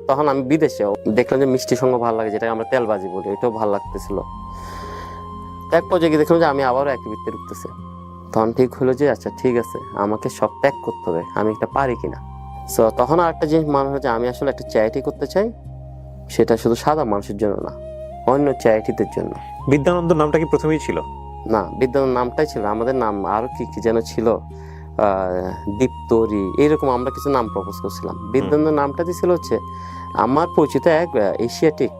তখন আমি বিদেশে দেখলাম যে মিষ্টির সঙ্গে ভালো লাগে, যেটা আমরা তেলবাজি বলি, এটাও ভালো লাগতেছিল। এক পর্যায়ে গিয়ে দেখলাম যে আমি আবারও একই বৃত্তে ঢুকতেছে, তখন ঠিক হলো যে আচ্ছা ঠিক আছে, আমাকে সব ত্যাগ করতে হবে, আমি এটা পারি কিনা। সো তখন আর একটা জিনিস মনে হলো যে আমি আসলে একটা চ্যারিটি করতে চাই, সেটা শুধু সাদা মানুষের জন্য না, অন্য চ্যারিটিদের জন্য। বিদ্যানন্দ নামটা কি প্রথমেই ছিল? না, বিদ্যানন্দ নামটাই ছিল, আমাদের নাম আরো কি কি যেন ছিল, দীপ্তরি, এইরকম আমরা কিছু নাম প্রপোজ করছিলাম। বিদ্যানন্দ নামটা দিয়েছিল হচ্ছে আমার পরিচিত এক এশিয়াটিক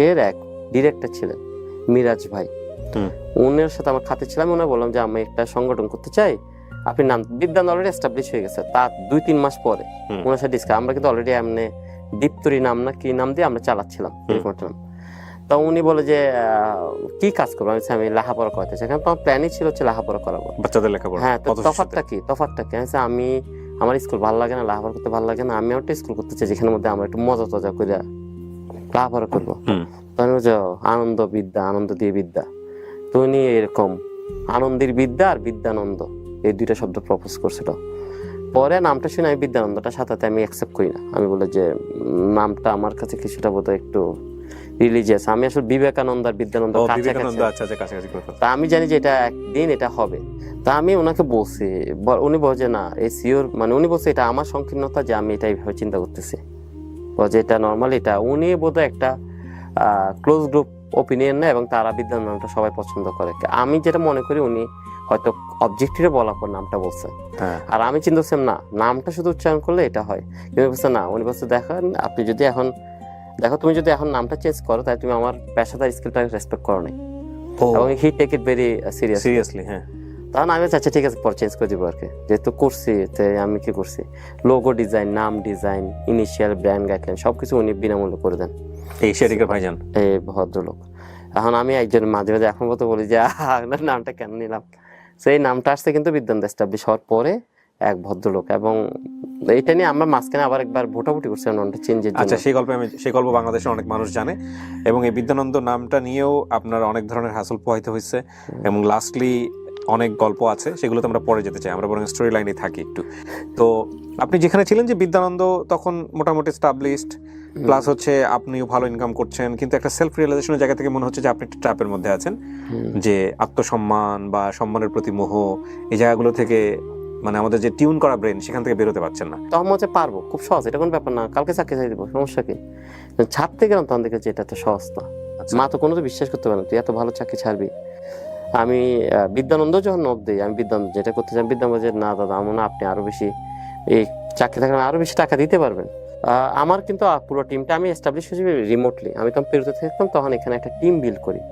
এর এক ডিরেক্টর ছিলেন মিরাজ ভাই, উনার সাথে আমার খাতে ছিলাম। উনি বললাম যে আমি একটা সংগঠন করতে চাই, আপনি নাম, বিদ্যানন্দ অলরেডি এস্টাবলিশ হয়ে গেছে, তার 2-3 মাস পরে ওনার সাথে ডিসকাস, আমরা কিন্তু অলরেডি এমনি দীপ্তরি নাম না কি নাম দিয়ে আমরা চালাচ্ছিলাম এরকম একটা নাম। তো উনি বলে যে কি কাজ করবো, আমি লেখাপড়া করাতে চাই, কারণ তোমার প্ল্যানই ছিল হচ্ছে লেখাপড়া করাবো, বাচ্চাদের লেখাপড়া। হ্যাঁ, তো তফাৎটা কি আমি, আমার স্কুল ভালো লাগে না, লেখাপড়া করতে ভালো লাগে না, আমি একটা স্কুল করতে চাই যেখানে মধ্যে আমরা একটু মজা টজা করে লেখাপড়া করবো, আনন্দ বিদ্যা, আনন্দ দিয়ে বিদ্যা। তো উনি এরকম আনন্দের বিদ্যা আর বিদ্যানন্দ এই দুইটা শব্দ প্রপোজ করছিল। পরে নামটা শুনে আমি বিদ্যানন্দটা সাথে আমি অ্যাকসেপ্ট করি না, আমি বলি যে নামটা আমার কাছে কিছুটা বোধহয় একটু রিলিজিয়াস, আমি আসলে বিবেকানন্দ আর বিদ্যানন্দ কাছাকাছি, তা আমি জানি যে এটা একদিন এটা হবে। তা আমি ওনাকে বলছি, উনি বলছে না এই সিওর, মানে উনি বলছে এটা আমার সংকীর্ণতা যে আমি এটা এইভাবে চিন্তা করতেছি, বলছে এটা নর্মাল, এটা উনি বোধহয় একটা ক্লোজ গ্রুপ ওপিনিয়ন না, এবং তারা বিদ্যানন্দটা সবাই পছন্দ করে। আমি যেটা মনে করি উনি হয়তো অবজেক্টিভে বলার পর নামটা বলছে, আর আমি চিন্তা করছিলাম না নামটা শুধু উচ্চারণ করলে এটা হয়, কিন্তু বলছে না, উনি বলছে দেখেন আপনি যদি এখন তুমি যদি এখন নামটা চেঞ্জ করো তাহলে তুমি আমার পেশাদার স্কিলটা রেসপেক্ট করো নাই, এবং he take it very seriously. হ্যাঁ, তখন আমি আচ্ছা ঠিক আছে পরে চেঞ্জ করে দিব আর কি, যেহেতু করছি আমি কি করছি, লোগো ডিজাইন, নাম ডিজাইন, ইনিশিয়াল ব্র্যান্ড গাইডলাইন সবকিছু উনি বিনামূল্যে করে দেন, এই শেরিকের ভাইজান, এই ভদ্রলোক। এখন আমি একজন মাঝে মাঝে এখন মতো বলি যে আপনার নামটা কেন নিলাম, সেই নামটা আসছে কিন্তু বিদ্যানন্দ এস্টাবলিশ হওয়ার পরে এক ভদ্রলোক, এবং এইটা নিয়ে আমরা মাঝখানে আবার একবার ভোটাভুটি করছিলাম নামটা চেঞ্জের জন্য। আচ্ছা, সেই গল্প বাংলাদেশের অনেক মানুষ জানে, এবং এই বিদ্যানন্দ নামটা নিয়েও আপনার অনেক ধরনের হাসল পোহাইতে হয়েছে, এবং লাস্টলি অনেক গল্প আছে, সেগুলোতে আমরা পরে যেতে চাই, আমরা বরং স্টোরি লাইনে থাকি একটু। তো আপনি যেখানে ছিলেন যে বিদ্যানন্দ তখন মোটামুটি এস্টাবলিশড, প্লাস হচ্ছে আপনিও ভালো ইনকাম করছেন, কিন্তু একটা সেলফ রিয়েলাইজেশনের জায়গা থেকে মনে হচ্ছে যে আপনি একটা ট্র্যাপের মধ্যে আছেন, যে আত্মসম্মান বা সম্মানের প্রতি মোহ, এই জায়গাগুলো থেকে মানে আমাদের যে টিউন করা ব্রেন সেখান থেকে বেরোতে পারছেন না। তখন হচ্ছে পারবো, খুব সহজ, এটা কোনো ব্যাপার না, কালকে চাকরি চাই দিব, সমস্যা কি। ছাড়তে গেলাম তখন দেখে যে এটা তো সহজ না, মা তো কোনো তো বিশ্বাস করতে পারে না তুই এত ভালো চাকরি ছাড়বি। আমি বিদ্যানন্দ যখন নক দিই, আমি বিদ্যানন্দ যেটা করতে চাই, বিদ্যানন্দ যে না দাদা আমার না, আপনি আরো বেশি এই চাকরি থাকলে আরো বেশি টাকা দিতে পারবেন। আমার কিন্তু পুরো টিমটা আমি এস্টাবলিশ হয়েছি রিমোটলি, আমি তখন পেরুতে থাকতাম, তখন এখানে একটা টিম বিল্ড করি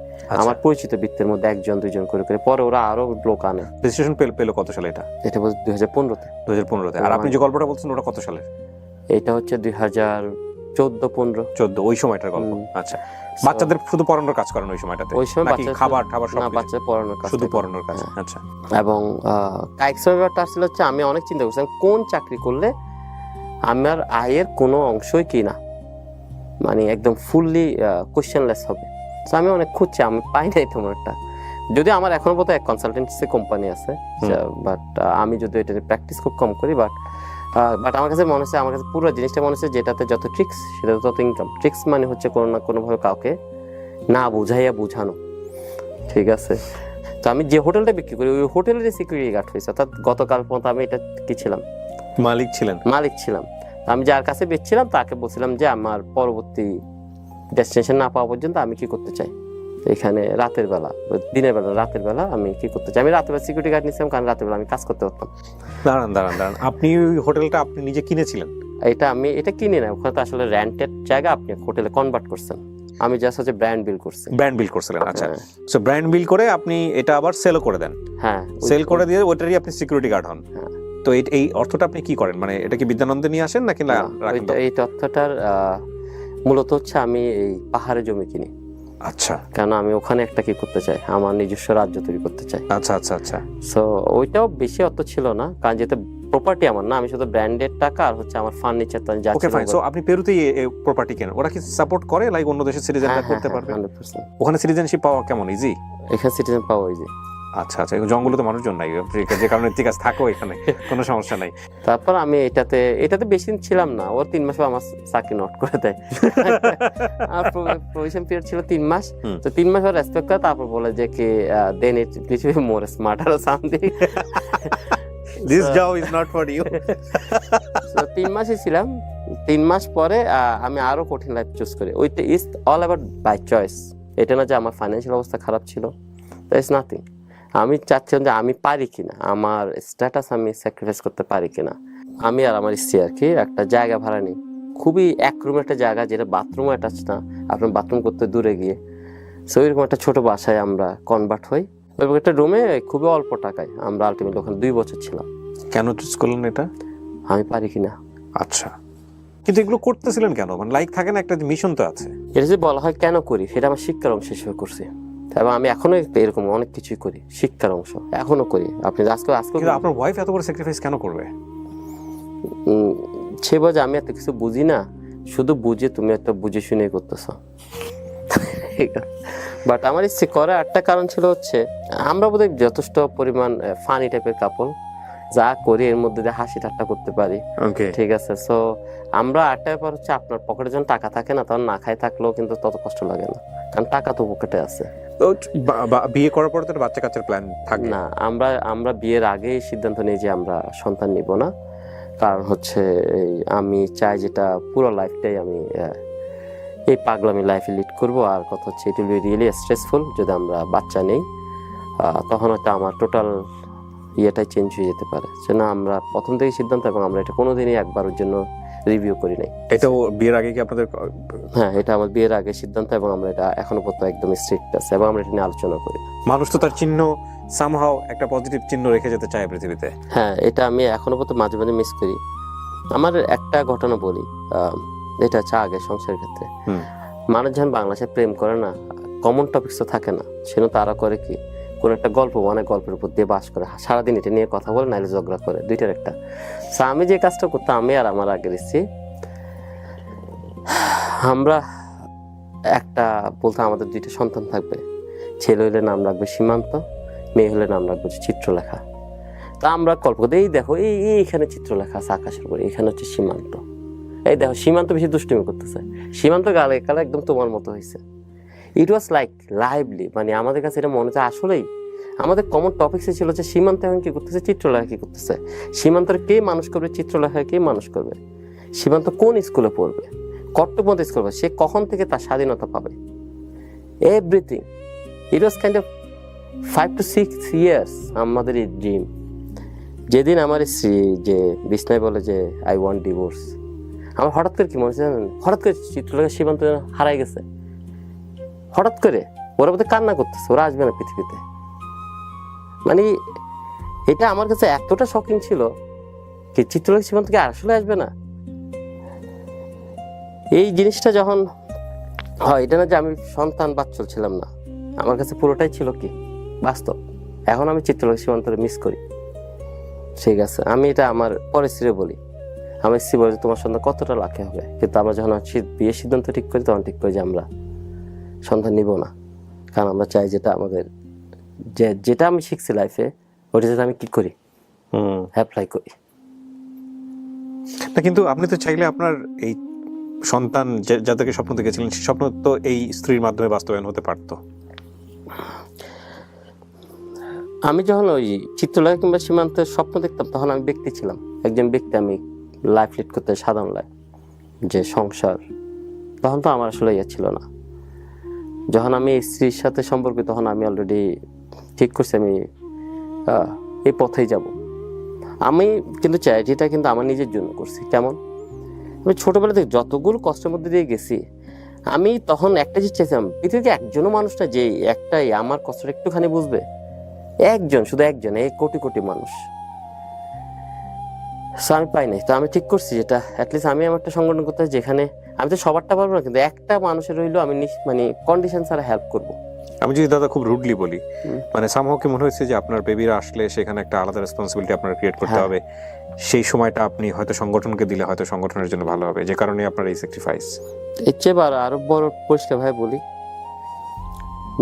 আমার পরিচিত বৃত্তের মধ্যে 1-2 করে করে, পরে ওরা আরো লোক আনে। রেজিস্ট্রেশন পেলো কত সালে এটা? এটা বলছে 2015-তে। 2015-তে। আর আপনি যে গল্পটা বলছেন ওটা কত সালের? এটা হচ্ছে 2014-15 ওই সময়টার গল্প। আচ্ছা, বাচ্চাদের শুধু পড়ানোর কাজ করেন ওই সময়টাতে? ওই সময় খাবার সব না, বাচ্চাদের পড়ানোর কাজ, শুধু পড়ানোর কাজ। আচ্ছা, এবং কাইক্সের ব্যাপারটা আসলে হচ্ছে আমি অনেক চিন্তা করছিলাম কোন চাকরি করলে আমার আয়ের কোনো অংশই কি না, মানে একদম ফুললি কোশ্চেনলেস হবে। তো আমি অনেক খুঁজছি, আমি পাই নাই তেমন একটা, যদিও আমার এখনো বোধহয় এক কনসালটেন্সি কোম্পানি আছে, বাট আমি যদি এটা প্র্যাকটিস খুব কম করি, বাট আমার কাছে মনে হচ্ছে, আমার কাছে পুরো জিনিসটা মনে হচ্ছে যেটাতে যত ট্রিক্স সেটাতে তত ইনকাম। ট্রিক্স মানে হচ্ছে কোনো না কোনোভাবে কাউকে না বুঝাইয়া বুঝানো, ঠিক আছে। তো আমি যে হোটেলটা বিক্রি করি ওই হোটেলের সিকিউরিটি গার্ড হয়েছে, অর্থাৎ গতকাল পর্যন্ত আমি এটা কি ছিলাম, মালিক ছিলাম। আমি যার কাছে বেচছিলাম তাকে বলছিলাম যে আমার পরবর্তী ডেস্টিনেশন না পাওয়া পর্যন্ত আমি কি করতে চাই, এখানে রাতের বেলা, দিনের বেলা রাতের বেলা আমি কি করতে চাই। আমি রাতের বেলা সিকিউরিটি গার্ড নিয়েছিলাম, কারণ রাতের বেলা আমি কাজ করতে পারতাম। দাঁড়ান, আপনি ওই হোটেলটা আপনি নিজে কিনেছিলেন? এটা কিনে না, ওখানে তো আসলে রেন্টেড জায়গা, আপনি হোটেলে কনভার্ট করছেন, আমি জাস্ট হচ্ছে ব্র্যান্ড বিল করছিলেন। আচ্ছা, সো ব্র্যান্ড বিল করে আপনি এটা আবার সেলও করে দেন? হ্যাঁ, সেল করে দিয়ে ওটারই আপনি সিকিউরিটি গার্ড হন। তো এই অর্থটা আপনি কি করেন, মানে এটা কি বিদ্যানন্দে নিয়ে আসেন নাকি? এই অর্থটার মূলত হচ্ছে আমি এই পাহাড়ে জমি কিনি। আচ্ছা, কারণ আমি ওখানে একটা কি করতে চাই, আমার নিজস্ব রাজ্য তৈরি করতে চাই। আচ্ছা। সো ওইটাও বেশি অর্থ ছিল না, কারণ যেহেতু প্রপার্টি আমার না, আমি শুধু ব্র্যান্ডেড টাকা আর হচ্ছে আমার ফার্নিচার তো যা ওকে ফাইন। সো আপনি পেরুতেই প্রপার্টি কেনেন, ওরা কি সাপোর্ট করে লাইক অন্য দেশের সিটিজেনরা করতে পারবে? 100%। ওখানে সিটিজেনশিপ পাওয়া কেমন ইজি? এখানে সিটিজেন পাওয়া যায়। আচ্ছা আচ্ছা, জঙ্গলে তো মানুষজন নাই, যে কারণে ঠিক আছে থাকো এখানে, কোনো সমস্যা নাই। তারপর আমি এটাতে বেশি দিন ছিলাম না, ওর 3 মাস আমার চাকরি নট করে দেয়। আমার প্রভিশন পিরিয়ড ছিল 3 মাস, তো 3 মাস ওর রেসপেক্ট করে তারপর বলে যে কি then it please be more smarter or something, this job is not for you. তো 3 মাসই ছিলাম। 3 মাস পরে আমি আরো কঠিন লাইফ চুজ করি। ওইটা is all about by choice. এটা না যে আমার ফাইন্যান্সিয়াল অবস্থা খারাপ ছিল, দ্যাট ইজ নাথিং। আমি চাচ্ছিলাম যে আমি পারি কিনা, আমার স্ট্যাটাস আমি স্যাক্রিফাইস করতে পারি কিনা। আমি আর আমার স্ত্রী আর কি একটা জায়গা ভাড়া নিই, খুবই এক রুমের একটা জায়গা, যেটা বাথরুমও অ্যাটাচ না, আপনার বাথরুম করতে দূরে গিয়ে। সো এরকম একটা ছোট বাসায় আমরা কনভার্ট হই। ওই একটা রুমে খুবই অল্প টাকায় আমরা আলটিমেটলি ওখানে 2 বছর ছিলাম। কেন চুজ করলেন এটা? আমি পারি কিনা। আচ্ছা, কিন্তু এগুলো করতেছিলেন কেন? মানে লাইক থাকে না, একটা মিশন তো আছে। এটা যে বলা হয় কেন করি, সেটা আমার শিক্ষার অংশ হিসেবে করছি, এবং আমি এখনো এরকম অনেক কিছুই করি, শিক্ষার অংশ এখনো করি। আপনি আজকে কিন্তু আপনার ওয়াইফ এত বড় স্যাক্রিফাইস কেন করবে? সে বলে আমি এত কিছু বুঝি না, শুধু বুঝে তুমি এত বুঝে শুনে করতেছ। বাট আমার ইচ্ছে করার একটা কারণ ছিল হচ্ছে আমরা বোধহয় যথেষ্ট পরিমাণ ফানি টাইপের কাপল, যা করি এর মধ্যে দিয়ে হাসি ঠাট্টা করতে পারি, ঠিক আছে। সো আমরা একটা ব্যাপার হচ্ছে আপনার পকেটে যখন টাকা থাকে না, তখন না খাই থাকলেও কিন্তু তত কষ্ট লাগে না, কারণ টাকা তো পকেটে আছে। তো বিয়ে করার পরে তো বাচ্চা কাচ্চার প্ল্যান থাকে না, আমরা বিয়ের আগেই সিদ্ধান্ত নিই যে আমরা সন্তান নিব না। কারণ হচ্ছে আমি চাই যেটা পুরো লাইফটাই আমি এই পাগলামি লাইফে লিড করব। আর কথা হচ্ছে it will be really stressful যদি আমরা বাচ্চা নেই, তখন হয়তো আমার টোটাল ইয়েটাই চেঞ্জ হয়ে যেতে পারে। সেজন্য আমরা প্রথম থেকেই সিদ্ধান্ত, এবং আমরা এটা কোনোদিনই একবারের জন্য রিভিউ করি নাই। এটাও বিয়ের আগে কি আপনাদের? হ্যাঁ, এটা আমার বিয়ের আগে সিদ্ধান্ত, এবং আমরা এটা এখনো পর্যন্ত একদম স্ট্রিক্ট আছে, এবং আমরা এটা নিয়ে আলোচনা করি। মানুষ তো তার চিহ্ন সামহাও একটা পজিটিভ চিহ্ন রেখে যেতে চায় পৃথিবীতে। হ্যাঁ, এটা আমি এখনো পর্যন্ত মাঝে মাঝে মিস করি। আমার একটা ঘটনা বলি, এটা হচ্ছে আগে সংসারের ক্ষেত্রে। মানুষ যখন বাংলাদেশে প্রেম করে না, কমন টপিকস তো থাকে না, সেজন্য তারা করে কি, কোন একটা গল্প অনেক গল্পের উপর দিয়ে বাস করে, সারাদিন এটা নিয়ে কথা বলে, নাইলে ঝগড়া করে, দুইটার একটা। সো আমি যে কাজটা করতাম, আমি আর আমার আগের স্ত্রী, আমরা একটা বলতাম আমাদের 2টা সন্তান থাকবে, ছেলে হলে নাম রাখবে সীমান্ত, মেয়ে হলে নাম রাখবে চিত্রলেখা। তা আমরা কল্প করতে, এই দেখো এইখানে চিত্রলেখা আছে আকাশের উপরে, এখানে হচ্ছে সীমান্ত, এই দেখো সীমান্ত বেশি দুষ্টুমি করতেছে, সীমান্ত গালে গালে একদম তোমার মতো হয়েছে। ইট ওয়াজ লাইক লাইভলি, মানে আমাদের কাছে এটা মনে হচ্ছে আসলেই আমাদের কমন টপিকসে ছিল যে সীমান্ত এখন কি করতেছে, চিত্রলেখা কি করতেছে, সীমান্তর কে মানুষ করবে, চিত্রলেখা কে মানুষ করবে, সীমান্ত কোন স্কুলে পড়বে, কর্তব্যমত স্কুল পড়বে, সে কখন থেকে তার স্বাধীনতা পাবে, everything. It was kind of 5 to 6 years আমাদের এই ড্রিম। যেদিন আমার স্ত্রী যে বিছনায় বলে যে আই ওয়ান্ট ডিভোর্স, আমার হঠাৎ করে কি মনে হচ্ছে জানেন, হঠাৎ করে চিত্রলেখা সীমান্ত হারাই গেছে, হঠাৎ করে ওরা বোধহয় কান্না করতেছে, ওরা আসবে না পৃথিবীতে। মানে এটা আমার কাছে এতটা শকিং ছিল কি চিত্রলেখা সীমান্তকে আসলে আসবে না। এই জিনিসটা যখন হয়, এটা না যে আমি সন্তান বাচ্চল ছিলাম না, আমার কাছে পুরোটাই ছিল কি বাস্তব। এখন আমি চিত্রলেখা সীমান্তকে মিস করি, ঠিক আছে। আমি এটা আমার পরের স্ত্রী বলি, আমার স্ত্রী বলে তোমার সন্তান কতটা লাখে হবে, কিন্তু আমরা যখন বিয়ের সিদ্ধান্ত ঠিক করি, তখন ঠিক করি যে আমরা সন্তান নিব না, কারণ আমরা চাই যেটা আমাদের যেটা আমি শিখছি লাইফে, ওটা যাতে আমি কি করি, অ্যাপ্লাই করি। না কিন্তু আপনি তো চাইলে আপনার এই সন্তান যাদেরকে স্বপ্ন দেখেছিলেন, সেই স্বপ্ন তো এই স্ত্রীর মাধ্যমে বাস্তবায়ন হতে পারতো। আমি যখন ওই চিত্রলেখা কিংবা সীমান্তের স্বপ্ন দেখতাম, তখন আমি ব্যক্তি ছিলাম, একজন ব্যক্তি, আমি লাইফ লিড করতে, সাধারণ লাইফ, যে সংসার, তখন তো আমার আসলে ইয়ে ছিল না। যখন আমি স্ত্রীর সাথে সম্পর্কিত, তখন আমি অলরেডি ঠিক করছি আমি এই পথেই যাব। আমি কিন্তু চ্যারিটিটা কিন্তু আমার নিজের জন্য করছি। কেমন, আমি ছোটবেলা থেকে যতগুলো কষ্টের মধ্যে দিয়ে গেছি, আমি তখন একটা জিনিস চাইছিলাম, পৃথিবীতে একজনও মানুষ না যে একটাই আমার কষ্টটা একটুখানি বুঝবে, একজন, শুধু একজন, এই কোটি কোটি মানুষ। আমি পাই নাই, তো আমি ঠিক করছি যেটা অ্যাটলিস্ট আমি আমার একটা সংগঠন করতে, যেখানে আমি তো সবারটা পারবো না, কিন্তু একটা মানুষের রইলো আমি মানে কন্ডিশন ছাড়া হেল্প করবো। আমি যদি দাদা খুব রুডলি বলি, মানে সামহাও কি মনে হয়েছে যে আপনার বেবিরা আসলে সেখানে একটা আলাদা রেসপন্সিবিলিটি আপনার ক্রিয়েট করতে হবে, সেই সময়টা আপনি হয়তো সংগঠনকে দিলে হয়তো সংগঠনের জন্য ভালো হবে, যে কারণে আপনার এই স্যাক্রিফাইস? এর চেয়ে আরো বড় পরিষ্কার ভাই বলি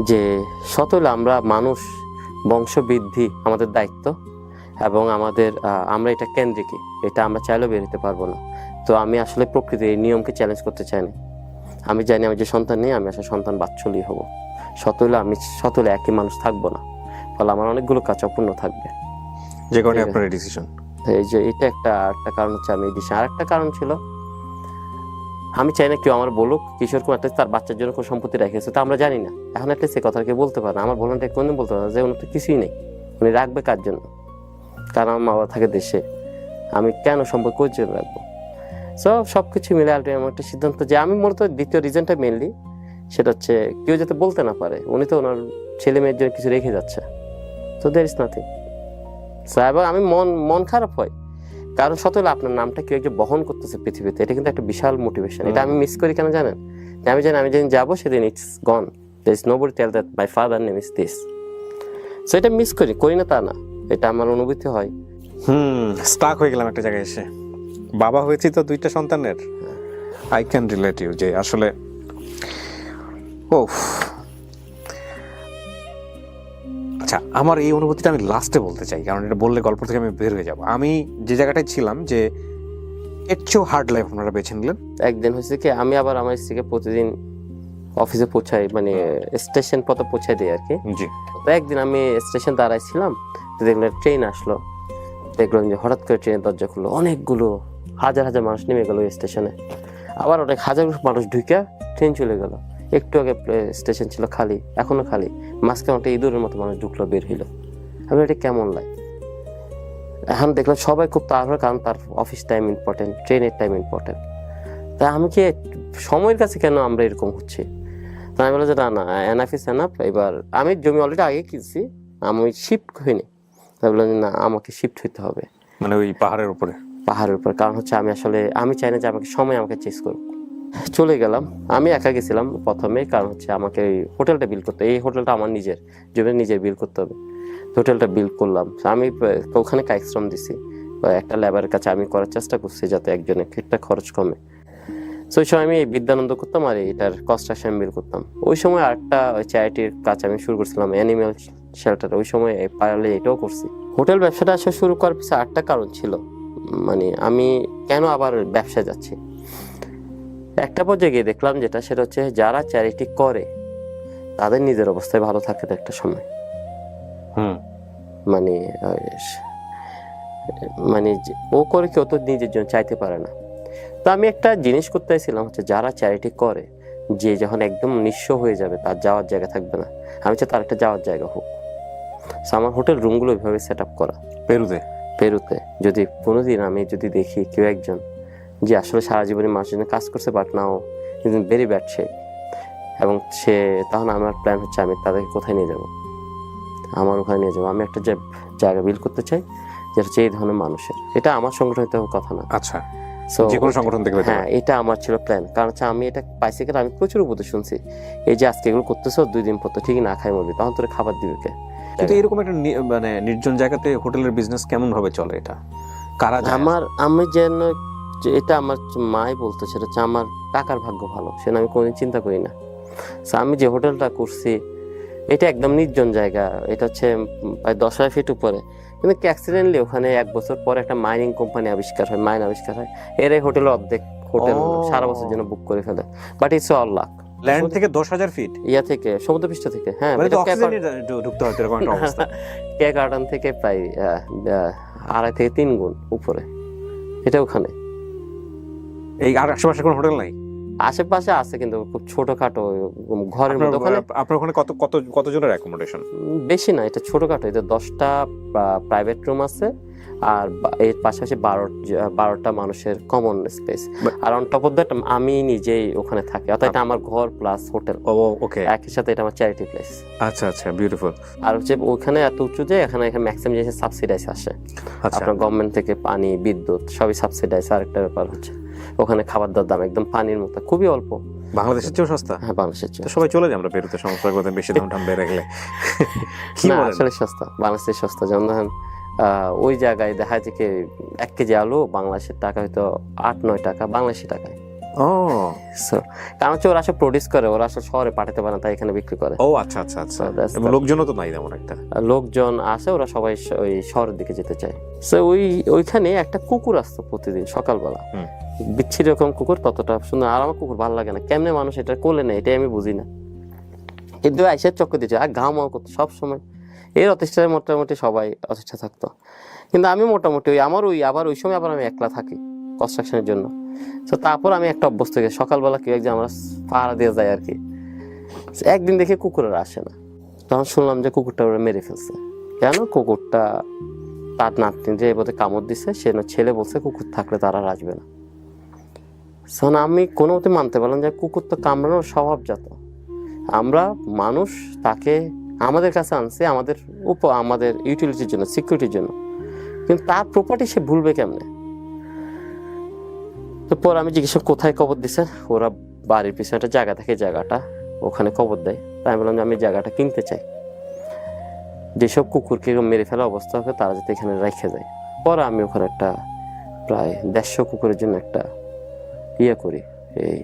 যে সত হলে আমরা মানুষ, বংশবৃদ্ধি আমাদের দায়িত্ব, এবং আমরা এটা কেন্দ্রিক, এটা আমরা চাইলেও বের হতে পারবো না। তো আমি আসলে প্রকৃতির এই নিয়মকে চ্যালেঞ্জ করতে চাই না। আমি জানি আমি যে সন্তান নেই, আমি আসলে সন্তান বাচ্চলই হব। সত হলে একই মানুষ থাকবো না, ফলে আমার অনেকগুলো কাজ অপূর্ণ থাকবে। যে কারণে আপনার এই ডিসিশন? এই যে এটা একটা কারণ হচ্ছে আমি এই ডিসিশন। আরেকটা কারণ ছিল, আমি চাই না কেউ আমার বলুক কিশোর কুমার তার বাচ্চার জন্য কোনো সম্পত্তি রেখেছে, তা আমরা জানি না। এখন একটা সে কথা কেউ বলতে পারে না, আমার ভলান্টিয়ার কোনদিন বলতে পারে না যে উনি তো কিছুই নেই, উনি রাখবে কার জন্য? কারণ আমার মা বাবা থাকে দেশে, আমি কেন সম্পদ কোর জন্য রাখবো? সবকিছু মিলে আলটিমেটলি আমার একটা সিদ্ধান্ত, যে আমি মূলত দ্বিতীয় রিজনটা মেনলি সেটা হচ্ছে কেউ যাতে বলতে না পারে উনি তো ওনার ছেলে মেয়ের জন্য কিছু রেখে যাচ্ছে। তো দের ইজ নাথিং। এবং আমি মন খারাপ হয়, কারণ সত হলে আপনার নামটা কেউ একজন বহন করতেছে পৃথিবীতে, এটা কিন্তু একটা বিশাল মোটিভেশন। এটা আমি মিস করি কেন জানেন? আমি যেদিন যাবো সেদিন it's gone, there is nobody tell that my father name is this. So এটা মিস করি না তা না, এটা আমার অনুভূতি হয়। স্টাক হয়ে গেলাম একটা জায়গায় এসে। বাবা হয়েছি তো দুইটা সন্তানের, আই ক্যান রিলেট ইউ, যে আসলে আচ্ছা, আমার এই অনুভূতিটা আমি লাস্টে বলতে চাই, কারণ এটা বললে গল্প থেকে আমি বের হয়ে যাব। আমি যে জায়গাটায় ছিলাম, যে এর চেয়েও হার্ড লাইফ আপনারা বেছে নিলেন। একদিন হয়েছে কি, আমি আবার আমার স্ত্রীকে প্রতিদিন অফিসে পৌঁছাই, মানে স্টেশন পথে পৌঁছাই দিই আর কি। জি। তো একদিন আমি স্টেশন দাঁড়াইছিলাম, তো দেখলাম ট্রেন আসলো, দেখলাম যে হঠাৎ করে ট্রেনের দরজা খুললো, অনেকগুলো হাজার মানুষ নেমে গেল স্টেশনে, আবার অনেক হাজার মানুষ ঢুকে ট্রেন চলে গেল। একটু আগে স্টেশন ছিল খালি, এখনো খালি, মাঝখানে একটা ইঁদুরের মতো মানুষ ঢুকলো, বের হইলো। আমি এটা কেমন লাগে, এখন দেখলাম সবাই খুব তাড়াহুড়ো, কারণ তার অফিস টাইম ইম্পর্টেন্ট, ট্রেনের টাইম ইম্পর্টেন্ট। তাই আমি কি সময়ের কাছে কেন আমরা এরকম হচ্ছে? তাই আমি বললাম যে না এনাফ ইজ এনাফ। এবার আমি জমি অলরেডি আগে কিনছি, আমি শিফট হইনি। তাই বললাম না, আমাকে শিফট হইতে হবে, মানে ওই পাহাড়ের উপরে। কারণ হচ্ছে আমি চাই না যে সময় আমাকে চেস করুক। চলে গেলাম, আমি একা গেছিলাম প্রথমে, কারণ হচ্ছে আমাকে এই হোটেলটা বিল করতে, এই হোটেলটা আমার নিজের বিল করতে হবে। হোটেলটা বিল করলাম, আমি ওখানে কায়িক শ্রম দিছি, একটা লেবারের কাছে আমি করার চেষ্টা করছি যাতে একজনের একটা খরচ কমে। ওই সময় আমি বিদ্যানন্দ করতাম আর এটার কনস্ট্রাকশন বিল করতাম। ওই সময় আরেকটা চ্যারিটির কাজ আমি শুরু করছিলাম, অ্যানিমেল শেল্টার, ওই সময় পারলে এটাও করছি। হোটেল ব্যবসাটা আসলে শুরু করার পিছনে আরেকটা কারণ ছিল, মানে আমি কেন আবার ব্যবসায় যাচ্ছি। একটা পর্যায়ে গিয়ে দেখলাম সেটা হচ্ছে যারা চ্যারিটি করে তাদের নিজের অবস্থায় ভালো থাকে না একটা সময়। মানে ও করে কেউ তো নিজের জন্য চাইতে পারে না। তো আমি একটা জিনিস করতে চাইছিলাম হচ্ছে যারা চ্যারিটি করে, যে যখন একদম নিঃস্ব হয়ে যাবে, তার যাওয়ার জায়গা থাকবে না, আমি চাই তার একটা যাওয়ার জায়গা হোক। আমার হোটেল রুমগুলো ওইভাবে সেট আপ করা। পেরুতে যদি কোনোদিন আমি দেখি কেউ একজন যে আসলে সারা জীবনে মানুষের জন্য কাজ করছে, but now very bad shape, এবং তখন আমার প্ল্যান হচ্ছে আমি তাদেরকে কোথায় নিয়ে যাব, আমার ওখানে নিয়ে যাবো। আমি একটা জায়গা বিল করতে চাই যেটা হচ্ছে এই ধরনের মানুষের, এটা আমার সংগঠিত কথা না। আচ্ছা, যে কোনো সংগঠন থেকে। হ্যাঁ, এটা আমার ছিল প্ল্যান, কারণ হচ্ছে আমি এটা পাইছি কেন, আমি প্রচুর উপদেশ শুনছি, এই যে আজকে এগুলো করতেছো 2 দিন পর তো ঠিকই না খাই মরবি, তখন তোর খাবার দিবে কে? কিন্তু এরকম একটা মানে নির্জন জায়গাতে হোটেলের বিজনেস কেমন ভাবে চলে, এটা কারা? আমি যেন এটা আমার মাই বলতো, সেটা হচ্ছে আমার টাকার ভাগ্য ভালো, সেটা আমি কোনোদিন চিন্তা করি না। আমি যে হোটেলটা করছি এটা একদম নির্জন জায়গা, এটা হচ্ছে প্রায় 10,000 ফিট উপরে, কিন্তু অ্যাক্সিডেন্টলি ওখানে 1 বছর পর একটা মাইনিং কোম্পানি মাইন আবিষ্কার হয়, এর এই হোটেলের অর্ধেক হোটেল সারা বছর জন্য বুক করে ফেলে। But it's all lakh. Land থেকে 10,000 ফিট থেকে সমুদ্রপৃষ্ঠ থেকে, হ্যাঁ, ঢুকতে হয় এরকম একটা অবস্থা। কে গার্ডেন থেকে প্রায় 2.5 থেকে 3 গুণ উপরে, এটা ওখানে। এই আর আশেপাশে কোনো হোটেল নাই? আশেপাশে আছে, কিন্তু খুব ছোটখাটো ঘরের মধ্যে। ওখানে আপনার ওখানে কতজনের অ্যাকোমোডেশন? বেশি না, এটা ছোটখাটো, এটা 10টা প্রাইভেট রুম আছে, আর এর পাশাপাশি 12টা মানুষের কমন স্পেস, আর অন টপ অফ দ্যাট আমি নিজেই ওখানে থাকি, অর্থাৎ এটা আমার ঘর প্লাস হোটেল। ওকে, একই সাথে এটা আমার চ্যারিটি প্লেস। আচ্ছা, বিউটিফুল। আর হচ্ছে ওখানে এত উঁচু যে এখানে ম্যাক্সিমাম জিনিস সাবসিডাইজ আসে, আপনার গভর্নমেন্ট থেকে পানি, বিদ্যুৎ সবই সাবসিডাইজ। আর একটা ব্যাপার হচ্ছে ওখানে খাবার দাবার দাম একদম পানির মতো, খুবই অল্প। বাংলাদেশের চেয়েও সস্তা? হ্যাঁ, বাংলাদেশের চেয়ে। সবাই চলে যায় আমরা পেরুতে, সমস্যা করতে বেশি দাম বেড়ে গেলে। না, আসলে সস্তা, বাংলাদেশের সস্তা। যেমন ধরেন ওই জায়গায় দেখা যায় কি 1 কেজি আলু বাংলাদেশের টাকা হয়তো 8-9 টাকা বাংলাদেশি টাকায়। ও So, কারণ হচ্ছে ওরা আসলে প্রডিউস করে, ওরা আসলে শহরে পাঠাতে পারে না, তাই এখানে বিক্রি করে। ও আচ্ছা আচ্ছা আচ্ছা, So, that's এবং the- লোকজনও তো নাই তেমন একটা। লোকজন আসে, ওরা সবাই ওই শহরের দিকে যেতে চায়। সো ওইখানে একটা কুকুর আসতো প্রতিদিন সকালবেলা, হুম। বিচ্ছিরি রকম কুকুর, ততটা সুন্দর। আর আমার কুকুর ভালো লাগে না, কেমনে মানুষ এটা কোলে নেয় এটাই আমি বুঝি না। কিন্তু আইসের চক্কর দিচ্ছে আর ঘামাও করতো সবসময়। এর অতিষ্ঠায় মোটামুটি সবাই অতিষ্ঠা থাকতো, কিন্তু আমি মোটামুটি আবার ওই সময় আবার আমি একলা থাকি কনস্ট্রাকশনের জন্য। তো তারপর আমি একটা অভ্যস্ত হয়ে গেছি, সকালবেলা কেউ একজন আমরা পাহারা দিয়ে যায় আর কি। So, একদিন দেখে কুকুরেরা আসে না, তখন শুনলাম যে কুকুরটা ওরা মেরে ফেলছে। কেন? কুকুরটা তার নাতনি যে বোধহয় কামড় দিছে, সে ছেলে বলছে কুকুর থাকলে তারা আর আসবে না। তখন আমি কোনো মতে মানতে পারলাম যে কুকুর তো কামড়ানোর স্বভাবজাত, আমরা মানুষ তাকে আমাদের কাছে আনছে আমাদের ইউটিলিটির জন্য, সিকিউরিটির জন্য, কিন্তু তার প্রপার্টি সে ভুলবে কেমনে? তো পর আমি জিজ্ঞেস কোথায় কবর দিছে, ওরা বাড়ির পিছনে একটা জায়গা থাকে, জায়গাটা ওখানে কবর দেয়। তাই আমি বললাম যে আমি জায়গাটা কিনতে চাই, যেসব কুকুরকে মেরে ফেলা অবস্থা হবে তারা যাতে এখানে রেখে যায়। পরে আমি ওখানে একটা প্রায় 150 কুকুরের জন্য একটা করি, এই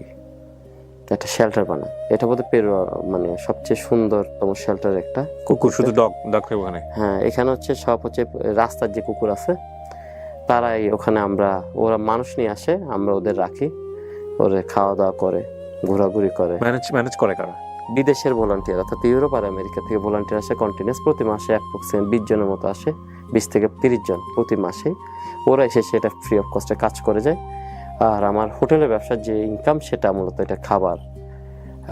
একটা শেল্টার বানাই। এটা বোধহয় মানে সবচেয়ে সুন্দরতম শেল্টার একটা কুকুর শুধু ডগ রাখবে ওখানে? হ্যাঁ, এখানে সব রাস্তার যে কুকুর আছে তারাই ওখানে, ওরা মানুষ নিয়ে আসে, আমরা ওদের রাখি, ওরা খাওয়া দাওয়া করে, ঘোরাঘুরি করে। ম্যানেজ করে কারা? বিদেশের ভলান্টিয়ার, অর্থাৎ ইউরোপ আর আমেরিকা থেকে ভলান্টিয়ার আসে কন্টিনিউস, প্রতি মাসে অ্যাপ্রক্সিমেট 20 জনের মতো আসে, 20 থেকে 30 জন প্রতি মাসে। ওরা এসে সেটা ফ্রি অফ কস্টে কাজ করে যায়। আর আমার হোটেলের ব্যবসার যে ইনকাম, সেটা মূলত এটা খাবার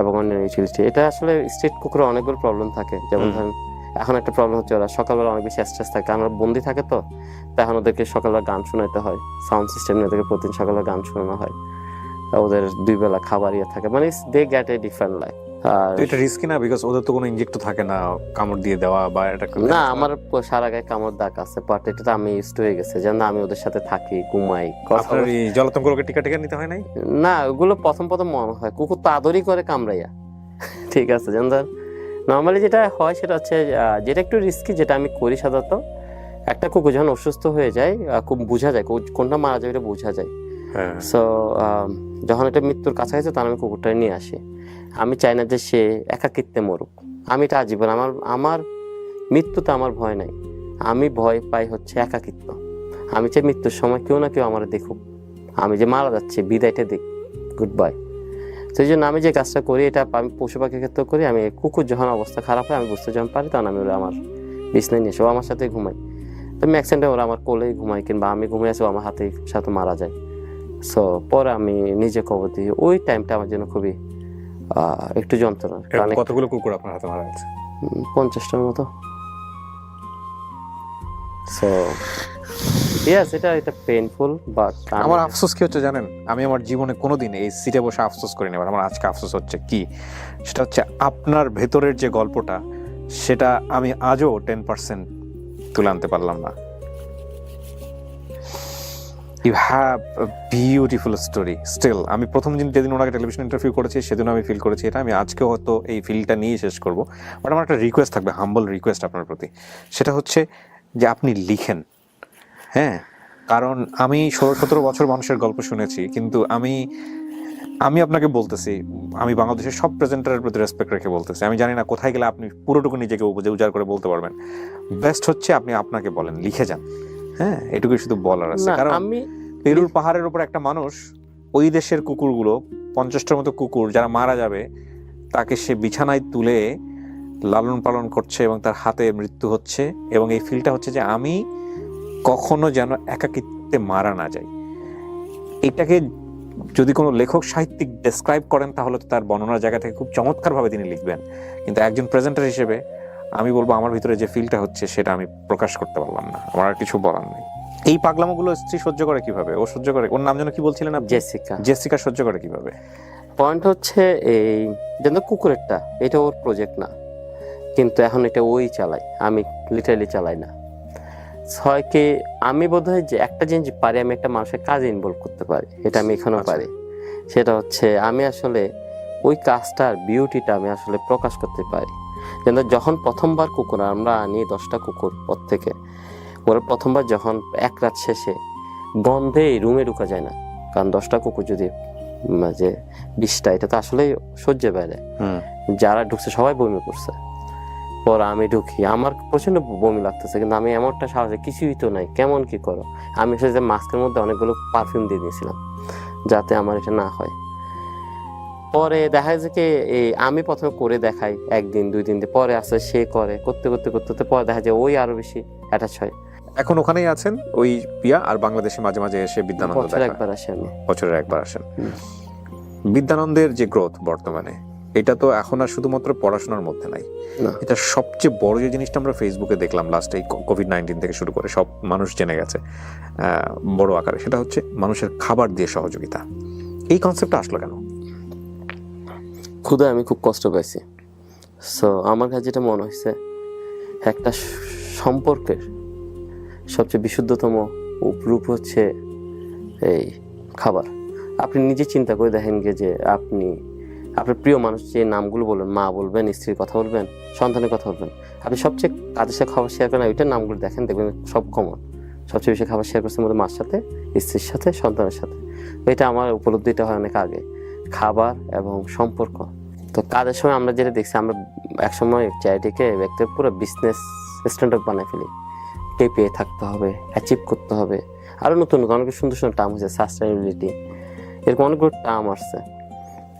এবং অন্য ইউটিলিটি। এটা আসলে স্ট্রিট কুকুরের অনেকগুলো প্রবলেম থাকে, যেমন ধরেন এখন একটা প্রবলেম হচ্ছে ওরা সকালবেলা অনেক বেশি স্ট্রেস থাকে, কারণ ওরা বন্দি থাকে, তো তখন ওদেরকে সকালবেলা গান শোনাতে হয়, সাউন্ড সিস্টেম নিয়ে ওদেরকে প্রতিদিন সকালবেলা গান শোনানো হয়। ওদের 2 বেলা খাবার থাকে, মানে they get a different life. আর এটা রিস্কি না, বিকজ ওদের তো কোনো ইনজেক্ট থাকে না, কামড় দিয়ে দেওয়া বা এটা না, আমার সারা গায়ে কামড় দাগ আছে, বাট এটা আমি ইউজড হয়ে গেছে, যেন আমি ওদের সাথে থাকি, ঘুমাই, আপনার এই জলাতঙ্ককে টিকা নিতে হয় নাই? না, ওগুলো প্রথম মনে হয় কুকুর তো আদরই করে কামড়াইয়া। ঠিক আছে, যেন ধর নর্মালি যেটা হয় সেটা হচ্ছে যেটা একটু রিস্কি, যেটা আমি করি সাধারণত, একটা কুকুর যখন অসুস্থ হয়ে যায় খুব বোঝা যায় কোনটা মারা যাবে, এটা বোঝা যায়। সো যখন এটা মৃত্যুর কাছাকাছি তখন আমি কুকুরটা নিয়ে আসি। আমি চাই না যে সে একাকিত্বে মরুক, আমি এটা আজীবন আমার মৃত্যুতে আমার ভয় নাই, আমি ভয় পাই হচ্ছে একাকিত্ব। আমি চাই মৃত্যুর সময় কেউ না কেউ আমার দেখুক, আমি যে মারা যাচ্ছি বিদায়টা দেখ, গুড বাই। সেই জন্য আমি যে কাজটা করি, এটা আমি পশু পাখির ক্ষেত্রে করি। আমি কুকুর যখন অবস্থা খারাপ হয়, আমি বুঝতে যখন পারি, তখন আমি ওরা আমার বিছনায় নিয়ে এসে আমার সাথে ঘুমাই। তো ম্যাক্সিমাম ওরা আমার কোলেই ঘুমাই, কিংবা আমি ঘুমিয়ে আসি আমার হাতে সাথে মারা যায়। সো পরে আমি নিজে কবর দিই। ওই টাইমটা আমার জন্য খুবই একটু যন্ত্রণা। কতগুলো কুকুর আপনার হাতে মারা গেছে? 50টার মতো। সো ইয়েস, এটা পেইনফুল, বাট আমার আফসোস কি হচ্ছে জানেন, আমি আমার জীবনে কোনোদিন এই সিটে বসে আফসোস করিনি, আমার আজকে আফসোস হচ্ছে কি, সেটা হচ্ছে আপনার ভেতরের যে গল্পটা, সেটা আমি আজও 10% তুলে আনতে পারলাম না। You have a beautiful story still. আমি প্রথম যেদিন ওনাকে টেলিভিশন ইন্টারভিউ করেছি, সেদিন আমি ফিল করেছি এটা, আমি আজকে হয়তো এই ফিলটা নিয়ে শেষ করব। বাট আমার একটা রিকোয়েস্ট থাকবে, হাম্বল রিকোয়েস্ট আপনার প্রতি, সেটা হচ্ছে যে আপনি লিখেন। হ্যাঁ, কারণ আমি 16-17 বছর মানুষের গল্প শুনেছি, কিন্তু আমি আপনাকে বলতেছি, আমি বাংলাদেশের সব প্রেজেন্টারের প্রতি রেসপেক্ট রেখে বলতেছি, আমি জানি না কোথায় গেলে আপনি পুরোটুকু নিজেকে উজাড় করে বলতে পারবেন। বেস্ট হচ্ছে আপনি আপনাকে বলেন, লিখে যান। হ্যাঁ, এটুকুই শুধু বলার আছে। কারণ আমি পেরুর পাহাড়ের উপর একটা মানুষ, ওই দেশের কুকুরগুলো 50টার মতো কুকুর যারা মারা যাবে, তাকে সে বিছানায় তুলে লালন পালন করছে এবং তার হাতে মৃত্যু হচ্ছে, এবং এই ফিলটা হচ্ছে যে আমি কখনো যেন একাকিত্বে মারা না যাই। এটাকে যদি কোনো লেখক সাহিত্যিক ডেসক্রাইব করেন, তাহলে তো তার বর্ণনার জায়গা থেকে খুব চমৎকারভাবে তিনি লিখবেন, কিন্তু একজন প্রেজেন্টার হিসেবে আমি বলবো আমার ভিতরে যে ফিলটা হচ্ছে সেটা আমি প্রকাশ করতে পারলাম না। আমার আর কিছু বলার নেই। এই পাগলামোগুলো স্ত্রী সহ্য করে কিভাবে? ও সহ্য করে? ওর নাম যেন কি বলছিলেন আপনি? জেসিকা সহ্য করে কিভাবে? পয়েন্ট হচ্ছে এই যেন কুকুরেরটা, এটা ওর প্রজেক্ট না, কিন্তু এখন এটা ওই চালাই, আমি লিটারালি চালাই না। হয় কি, আমি বোধহয় যে একটা জিনিস পারি, আমি একটা মানুষের কাজে ইনভলভ করতে পারি, এটা আমি এখনো পারি। সেটা হচ্ছে আমি আসলে ওই কাজটার বিউটিটা আমি আসলে প্রকাশ করতে পারি। যেন যখন প্রথমবার কুকুর আমরা আনি 10টা কুকুর পর থেকে, ওরা প্রথমবার যখন এক রাত শেষে গন্ধে রুমে ঢুকা যায় না, কারণ 10টা কুকুর যদি যে 20টা, এটা তো আসলে সহ্যের বাইরে। যারা ঢুকছে সবাই বমি করছে। পর আমি ঢুকি, আমার প্রচন্ড বমি লাগতেছে, কিন্তু আমি এমনটা সাহসে কিছুই তো নাই, কেমন কি করো। আমি সে মাস্কের মধ্যে অনেকগুলো পারফিউম দিয়ে দিয়েছিলাম যাতে আমার এটা না হয়। পরে দেখা যাচ্ছে কি আমি প্রথমে করে দেখাই 1 দিন 2 দিন, পরে আসে সে করে, করতে করতে করতে করতে পরে দেখা যায় ওই আরো বেশি অ্যাটাচ হয়। এখন ওখানেই আছেন ওই পিয়া, আর বাংলাদেশে মাঝে মাঝে এসে বিদ্যানন্দ বছরে একবার আসে আমি। বছরে একবার আসেন। বিদ্যানন্দের যে গ্রোথ বর্তমানে, এটা তো এখন আর শুধুমাত্র পড়াশোনার মধ্যে নাই, এটা সবচেয়ে বড় যে জিনিসটা আমরা ফেসবুকে দেখলাম লাস্ট এই কোভিড-19 থেকে শুরু করে সব মানুষ জেনে গেছে বড় আকারে, সেটা হচ্ছে মানুষের খাবার দিয়ে সহযোগিতা। এই কনসেপ্টটা আসলো কেন? ক্ষুধায় আমি খুব কষ্ট পাইছি। সো আমার কাছে যেটা মনে হয়েছে, একটা সম্পর্কের সবচেয়ে বিশুদ্ধতম রূপ হচ্ছে এই খাবার। আপনি নিজে চিন্তা করে দেখেন যে আপনি আপনার প্রিয় মানুষ যে নামগুলো বলবেন, মা বলবেন, স্ত্রীর কথা বলবেন, সন্তানের কথা বলবেন, আপনি সবচেয়ে কাদের সাথে খাবার শেয়ার করেন ওইটার নামগুলো দেখেন, দেখবেন সব কমন। সবচেয়ে বেশি খাবার শেয়ার করছে আমাদের মার সাথে, স্ত্রীর সাথে, সন্তানের সাথে। এটা আমার উপলব্ধিটা হয় অনেক আগে, খাবার এবং সম্পর্ক। তো কাজের সময় আমরা যেটা দেখছি, আমরা একসময় চ্যারিটিকে ব্যক্তির পুরো বিজনেস স্ট্যান্ডার্ড বানায় ফেলি। টেপে থাকতে হবে, অ্যাচিভ করতে হবে, আরও নতুন অনেক সুন্দর সুন্দর টার্ম হচ্ছে, সাস্টেনেবিলিটি, এরকম অনেকগুলো টার্ম আসছে।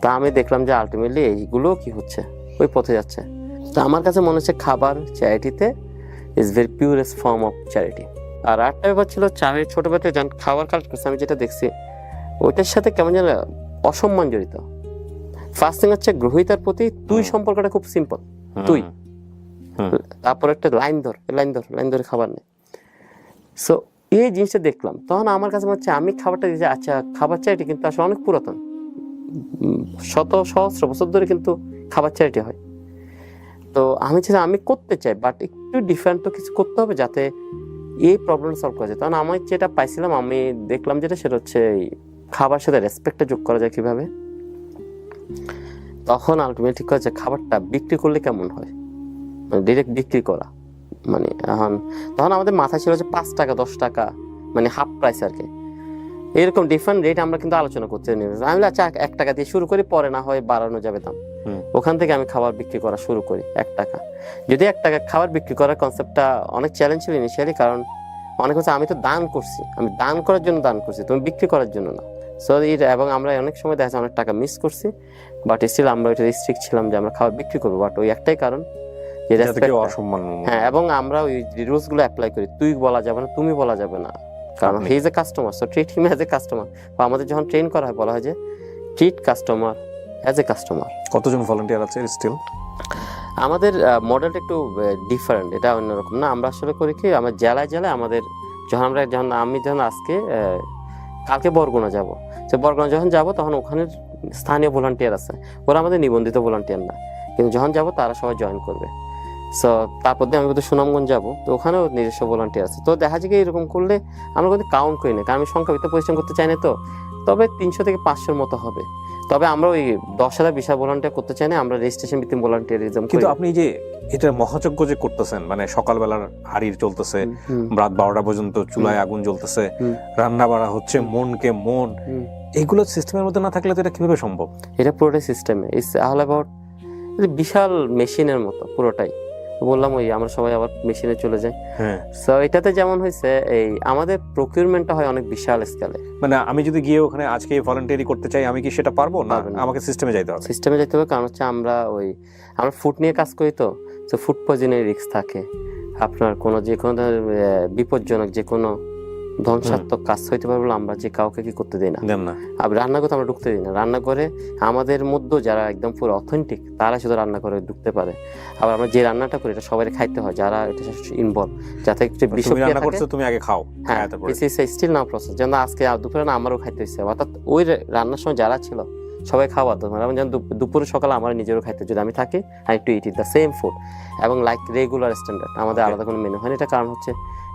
তা আমি দেখলাম যে আলটিমেটলি এইগুলো কি হচ্ছে, ওই পথে যাচ্ছে। তো আমার কাছে মনে হচ্ছে খাবার চ্যারিটিতে is very purest form of charity. আর আরেকটা ব্যাপার ছিল, আমি ছোটবেলাতে যখন খাবার কালেক্ট করছি, আমি যেটা দেখছি ওইটার সাথে কেমন যেন অসম্মান জড়িত। ফার্স্ট থিং হচ্ছে গ্রহীতার প্রতি তুই সম্পর্কটা খুব সিম্পল, তুই, তারপর একটা লাইন ধরে খাবার নেই। সো এই জিনিসটা দেখলাম, তখন আমার কাছে মনে হচ্ছে আমি খাবারটা দিয়েছি, আচ্ছা খাবার চ্যারিটি কিন্তু আসলে অনেক পুরাতন, শত সহস্র বছর ধরে কিন্তু খাবার চ্যারিটি হয়। তো আমি করতে চাই, বাট একটু ডিফারেন্ট তো কিছু করতে হবে যাতে এই প্রবলেম সলভ করা যায়। তখন আমি যেটা পাইছিলাম, আমি দেখলাম সেটা হচ্ছে খাবার সাথে রেসপেক্টটা যোগ করা যায় কিভাবে। তখন আলটিমেটলি ঠিক করা যায় খাবারটা বিক্রি করলে কেমন হয়, মানে ডিরেক্ট বিক্রি করা। মানে তখন আমাদের মাথায় ছিল যে 5 টাকা 10 টাকা, মানে হাফ প্রাইস আর কি, এরকম ডিফারেন্ট রেট আমরা কিন্তু আলোচনা করতে নিয়ে। আমি আচ্ছা 1 টাকা দিয়ে শুরু করি, পরে না হয় বাড়ানো যাবে দাম। ওখান থেকে আমি খাবার বিক্রি করা শুরু করি 1 টাকা। যদি 1 টাকা খাবার বিক্রি করার কনসেপ্টটা অনেক চ্যালেঞ্জ ছিল ইনিশিয়ালি, কারণ অনেক হচ্ছে আমি তো দান করছি, আমি দান করার জন্য দান করছি, তুমি বিক্রি করার জন্য না। সো এবং আমরা অনেক সময় দেখা যায় অনেক টাকা মিস করছি, বাট স্টিল আমরা ওইটা রিস্ট্রিক্ট ছিলাম যে আমরা খাবার বিক্রি করবো, বাট ওই একটাই কারণ যে রেসপেক্ট। হ্যাঁ, এবং আমরা ওই রুলস গুলো অ্যাপ্লাই করি, তুই বলা যাবে না, তুমি বলা যাবে না, কারণ he is a customer, so treat him as a customer. বা আমাদের যখন ট্রেন করা হয় বলা হয় যে treat customer as a customer. কতজন ভলান্টিয়ার আছে স্টিল? আমাদের মডেলটা একটু ডিফারেন্ট, এটা অন্যরকম না। আমরা আসলে করি কি, আমরা জেলায় আমাদের আমি যখন আজকে কালকে বরগুনা যাব, তো বরগুনা যখন যাব তখন ওখানে স্থানীয় ভলান্টিয়ার আছে, ওরা আমাদের নিবন্ধিত ভলান্টিয়ার না, কিন্তু যখন যাব তারা সবাই জয়েন করবে। সো তারপর দিয়ে আমি কিন্তু সুনামগঞ্জ যাবো, তো ওখানেও নিজস্ব ভলান্টিয়ার আছে। তো দেখা যায় এরকম করলে আমরা কিন্তু কাউন্ট করি না, কারণ আমি সংখ্যাভিত্তিক পরিশ্রম করতে চাই না। তো তবে 300 থেকে 500-র মতো হবে। তবে আমরা ওই 10,000 20,000 ভলান্টিয়ার করতে চাই না, আমরা রেজিস্ট্রেশন ভিত্তিক ভলান্টিয়ারিজম। কিন্তু আপনি যে এটা মহাযজ্ঞ যে করতেছেন, মানে সকালবেলার হাড়ির চলতেছে, রাত 12টা পর্যন্ত চুলায় আগুন জ্বলতেছে, রান্না বাড়া হচ্ছে মনকে মন, এইগুলো সিস্টেমের মধ্যে না থাকলে তো এটা কিভাবে সম্ভব? এটা পুরোটাই সিস্টেমে, ইটস অল অ্যাবাউট বিশাল মেশিনের মতো পুরোটাই। বললাম ওই আমরা সবাই আবার মেশিনে চলে যাই। সো এটাতে যেমন হয়েছে, এই আমাদের প্রকিউরমেন্টটা হয় অনেক বিশাল স্কেলে। মানে আমি যদি গিয়ে ওখানে আজকে ভলান্টিয়ারি করতে চাই, আমি কি সেটা পারবো না? আমাকে সিস্টেমে যাইতে হবে। সিস্টেমে যাইতে হবে, কারণ হচ্ছে আমরা ফুড নিয়ে কাজ করি, তো ফুড পয়জনের রিস্ক থাকে। আপনার যে কোনো বিপজ্জনক যে কোনো ধ্বংসাত্মক কাজ হইতে পারে বলে আমরা যে কাউকে কি করতে দিই না। আর রান্নাঘরে আমরা ঢুকতে দিই না। রান্নাঘরে আমাদের মধ্যে যারা একদম পুরো অথেন্টিক তারা শুধু রান্নাঘরে ঢুকতে পারে। আবার আমরা যে রান্নাটা করি এটা সবাই খাইতে হয় যারা এটা ইনভলভ, যাতে একটু বিষক্রিয়া থাকে। তুমি আগে খাও। হ্যাঁ, স্টিল না প্রসেস। যেমন আজকে দুপুরে না আমারও খাইতে হচ্ছে, অর্থাৎ ওই রান্নার সময় যারা ছিল সবাই খাওয়া দরকার। এবং যেমন দুপুরে সকালে আমার নিজেরও খাইতে, যদি আমি থাকি I to eat the same food, এবং লাইক রেগুলার স্ট্যান্ডার্ড, আমাদের আলাদা কোনো মেনু হয় না। এটা কারণ হচ্ছে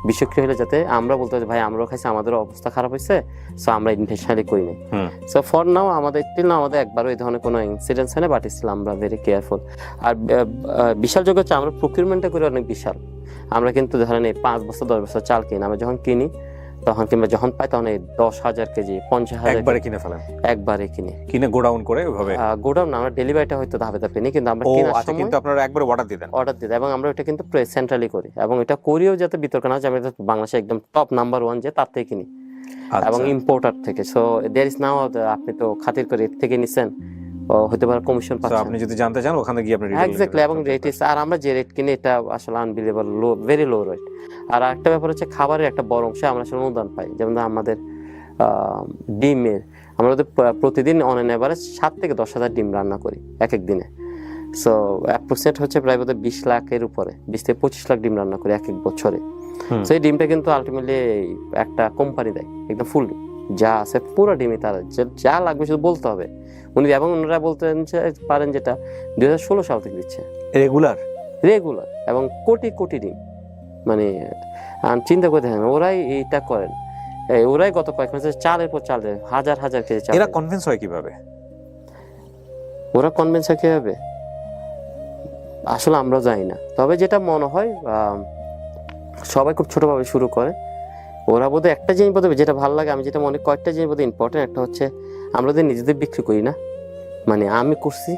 বিষক্রিয়া হলে যাতে আমরা বলতে পারি ভাই আমরাও খাইছি, আমাদের অবস্থা খারাপ হয়েছে, সো আমরা ইনটেনশনালি করি নাই। সো ফর নাও আমাদের একবারও এই ধরনের কোনো ইনসিডেন্স হয় না, বাট স্টিল আমরা ভেরি কেয়ারফুল। আর বিশাল যোগ্য হচ্ছে আমরা প্রকিউরমেন্টটা করি অনেক বিশাল। আমরা কিন্তু ধরেন এই 5 বছর 10 বছর চাল কিনি, আমরা যখন কিনি তখন কিংবা যখন পাই তখন এই 10,000 কেজি 50,000 একবারে কিনে ফেলেন, একবারে কিনি, কিনে গোডাউন করে ওইভাবে? গোডাউন আমরা ডেলিভারিটা হয়তো ধাপে ধাপে নিই, কিন্তু আমরা ও কেনার আচ্ছা, সময় কিন্তু আপনারা একবারে অর্ডার দিতেন? অর্ডার দিই এবং আমরা এটা কিন্তু সেন্ট্রালি করি, এবং এটা করিও যাতে বিতর্ক না হয় যে আমরা বাংলাদেশে একদম টপ নাম্বার 1 যে তার থেকে কিনি এবং ইম্পোর্টার থেকে। সো देयर इज নাও, আপনি তো খাতির করে এর থেকে নিছেন, হতে পারে কমিশন পাচ্ছেন। আপনি যদি জানতে চান ওখানে গিয়ে আপনি এক্স্যাক্টলি, এবং রেট ইস, আর আমরা যে রেট কিনি এটা আসলে আনবিলিভেবল লো, ভেরি লো রেট। আর একটা ব্যাপার হচ্ছে খাবারের একটা বড় অংশ আমরা আসলে অনুদান পাই, যেমন আমাদের ডিমের, আমরা প্রতিদিন অন এন এভারেজ 7 থেকে 10,000 ডিম রান্না করি এক এক দিনে। সো অ্যাপ্রক্সিমেট হচ্ছে প্রায় 20 লাখের উপরে, 20 থেকে 25 লাখ ডিম রান্না করি এক এক বছরে। সো এই ডিমটা কিন্তু আলটিমেটলি একটা কোম্পানি দেয় একদম ফুল, যা আছে পুরো ডিমই তারা, যা লাগবে শুধু বলতে হবে উনি, এবং ওনারা বলতে পারেন যেটা 2016 সাল থেকে দিচ্ছে রেগুলার, এবং কোটি কোটি ডিম, মানে চিন্তা করে দেখেন ওরাই এইটা করেন, ওরাই গত কয়েক মাসে চালের পর চাল দেয়, হাজার হাজার কেজি চাল। এরা কনভিন্স হয় কিভাবে? ওরা কনভিন্স হয় কিভাবে আসলে আমরা জানি না, তবে যেটা মনে হয় সবাই খুব ছোটভাবে শুরু করে। ওরা বোধহয় একটা জিনিস বোধহয় যেটা ভালো লাগে, আমি যেটা মনে, কয়েকটা জিনিস বোধহয় ইম্পর্টেন্ট। একটা হচ্ছে আমরা যদি নিজেদের বিক্রি করি না, মানে আমি করছি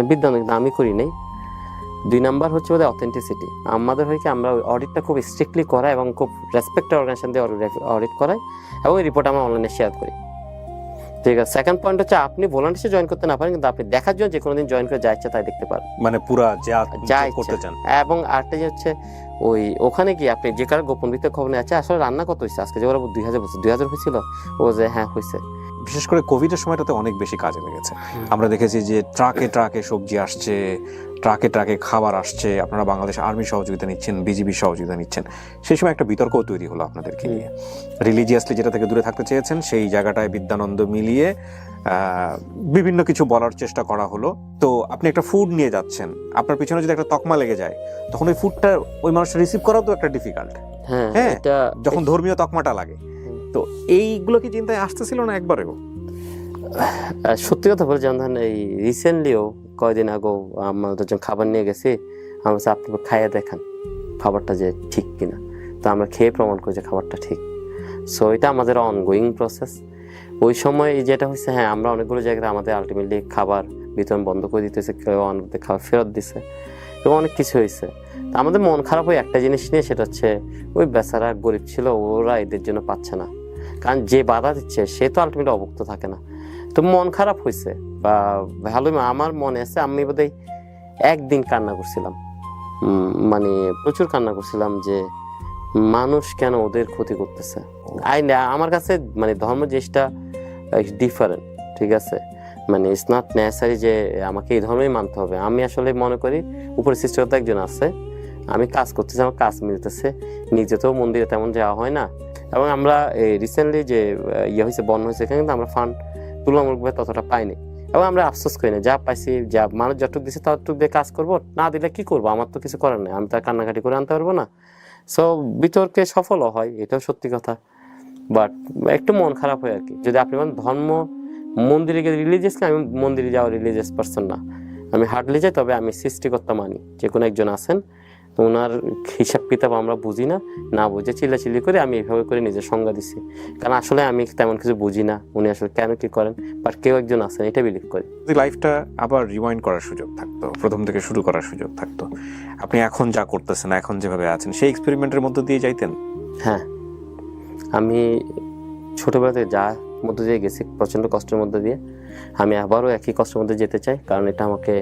বিদ্যান, কিন্তু আমি করি নাই। 2 নাম্বার হচ্ছে বোধহয় অথেন্টিসিটি। আমাদের হয় কি, আমরা অডিটটা খুব স্ট্রিক্টলি করা এবং খুব রেসপেক্টেড অর্গানাইজেশন দিয়ে অডিট করাই, এবং এই রিপোর্ট আমরা অনলাইনে শেয়ার করি। ঠিক আছে। সেকেন্ড পয়েন্ট হচ্ছে আপনি ভলান্টিয়ারসে জয়েন করতে না পারেন, কিন্তু আপনি দেখার জন্য যে কোনো দিন জয়েন করে যা ইচ্ছা তাই দেখতে পারেন, মানে পুরা যা ইচ্ছা করতে চান। এবং আরেকটা যে হচ্ছে ওখানে গিয়ে আপনি যে কারো গোপন ভিত্তিক খবর নিয়ে আছে আসলে রান্না কত হয়েছে আজকে, যে ওরা 2000 হয়েছিল, ও যে হ্যাঁ হয়েছে। বিশেষ করে কোভিডের সময়টাতে অনেক বেশি কাজে লেগেছে। আমরা দেখেছি যে ট্রাকে ট্রাকে সবজি আসছে, ট্রাকে ট্রাকে খাবার আসছে, আপনারা বাংলাদেশ আর্মি সহযোগিতা নিচ্ছেন, বিজিবি সহযোগিতা নিচ্ছেন। সেই সময় একটা বিতর্কও তৈরি হলো আপনাদেরকে নিয়ে। রিলিজিয়াসলি যেটা থেকে দূরে থাকতে চেয়েছেন, সেই জায়গাটায় বিদ্যানন্দ মিলিয়ে বিভিন্ন কিছু বলার চেষ্টা করা হলো। তো আপনি একটা ফুড নিয়ে যাচ্ছেন, আপনার পিছনে যদি একটা তকমা লেগে যায়, তখন ওই ফুডটা ওই মানুষটা রিসিভ করাও তো একটা ডিফিকাল্ট, হ্যাঁ, যখন ধর্মীয় তকমাটা লাগে। তো এইগুলো কি চিন্তায় আসতেছিল না একবারেও? সত্যি কথা বলে, যেমন ধরেন এই রিসেন্টলিও কয়দিন আগেও আমরা যখন খাবার নিয়ে গেছি, আমরা আপনি খাইয়ে দেখান খাবারটা যে ঠিক কিনা, তো আমরা খেয়ে প্রমাণ করি যে খাবারটা ঠিক। সো এটা আমাদের অনগোয়িং প্রসেস। ওই সময় যেটা হচ্ছে, হ্যাঁ, আমরা অনেকগুলো জায়গায় আমাদের আলটিমেটলি খাবার বিতরণ বন্ধ করে দিতেছে, কেউ আমাদের খাবার ফেরত দিছে, এবং অনেক কিছু হয়েছে। তো আমাদের মন খারাপ হয় একটা জিনিস নিয়ে, সেটা হচ্ছে ওই বেচারা গরিব ছিল, ওরা এদের জন্য পাচ্ছে না, কারণ যে বাধা দিচ্ছে সে তো আলটিমেটলি অভুক্ত থাকে না। তো মন খারাপ হয়েছে, বা ভালোই আমার মনে আছে আমি বোধহয় একদিন কান্না করছিলাম, মানে প্রচুর কান্না করছিলাম যে মানুষ কেন ওদের ক্ষতি করতেছে। আমার কাছে মানে ধর্ম জিনিসটা ডিফারেন্ট, ঠিক আছে, মানে ইটস নট নেসেসারি যে আমাকে এই ধর্মই মানতে হবে। আমি আসলে মনে করি উপরে সৃষ্টিকর্তা একজন আছে, আমি কাজ করতেছি, আমার কাজ মিলতেছে, নিজে তো মন্দিরে তেমন যাওয়া হয় না, এবং আমরা রিসেন্টলি যে হয়েছে, বন্যা হয়েছে, এখানে কিন্তু আমরা ফান্ড তুলনামূলকভাবে ততটা পাইনি, এবং আমরা আফসোস করি না, যা পাইছি, যা মানুষ যতটুকু দিচ্ছে ততটুকু দিয়ে কাজ করবো, না দিলে কি করবো, আমার তো কিছু করার নেই, আমি তো কান্নাকাটি করে আনতে পারবো না। সো বিতর্কে সফলও হয়, এটাও সত্যি কথা, বাট একটু মন খারাপ হয় আর কি। যদি আপনি বলেন ধর্ম মন্দিরে গিয়ে রিলিজিয়াসকে, আমি মন্দিরে যাওয়া রিলিজিয়াস পার্সন না, আমি হার্টলি যাই, তবে আমি সৃষ্টিকর্তা মানি, যে কোনো একজন আছেন, ওনার হিসাব কিতাব আমরা বুঝি না বুঝে চিল্লাচিল্লি করে আমি এইভাবে করে নিজের সংজ্ঞা দিচ্ছি, কারণ আসলে আমি তেমন কিছু বুঝি না উনি আসলে কেন কি করেন, বাট কেউ একজন আছেন এটা বিলিভ করি। যদি লাইফটা আবার রিওয়াইন্ড করার সুযোগ থাকতো, প্রথম থেকে শুরু করার সুযোগ থাকতো, আপনি এখন যা করতেছেন, এখন যেভাবে আছেন, সেই এক্সপেরিমেন্টের মধ্য দিয়ে যাইতেন? হ্যাঁ, আমি ছোটবেলাতে যা মধ্য দিয়ে গেছি, প্রচণ্ড কষ্টের মধ্যে দিয়ে, আমি আবারও একই কষ্টের মধ্যে যেতে চাই, কারণ এটা আমাকে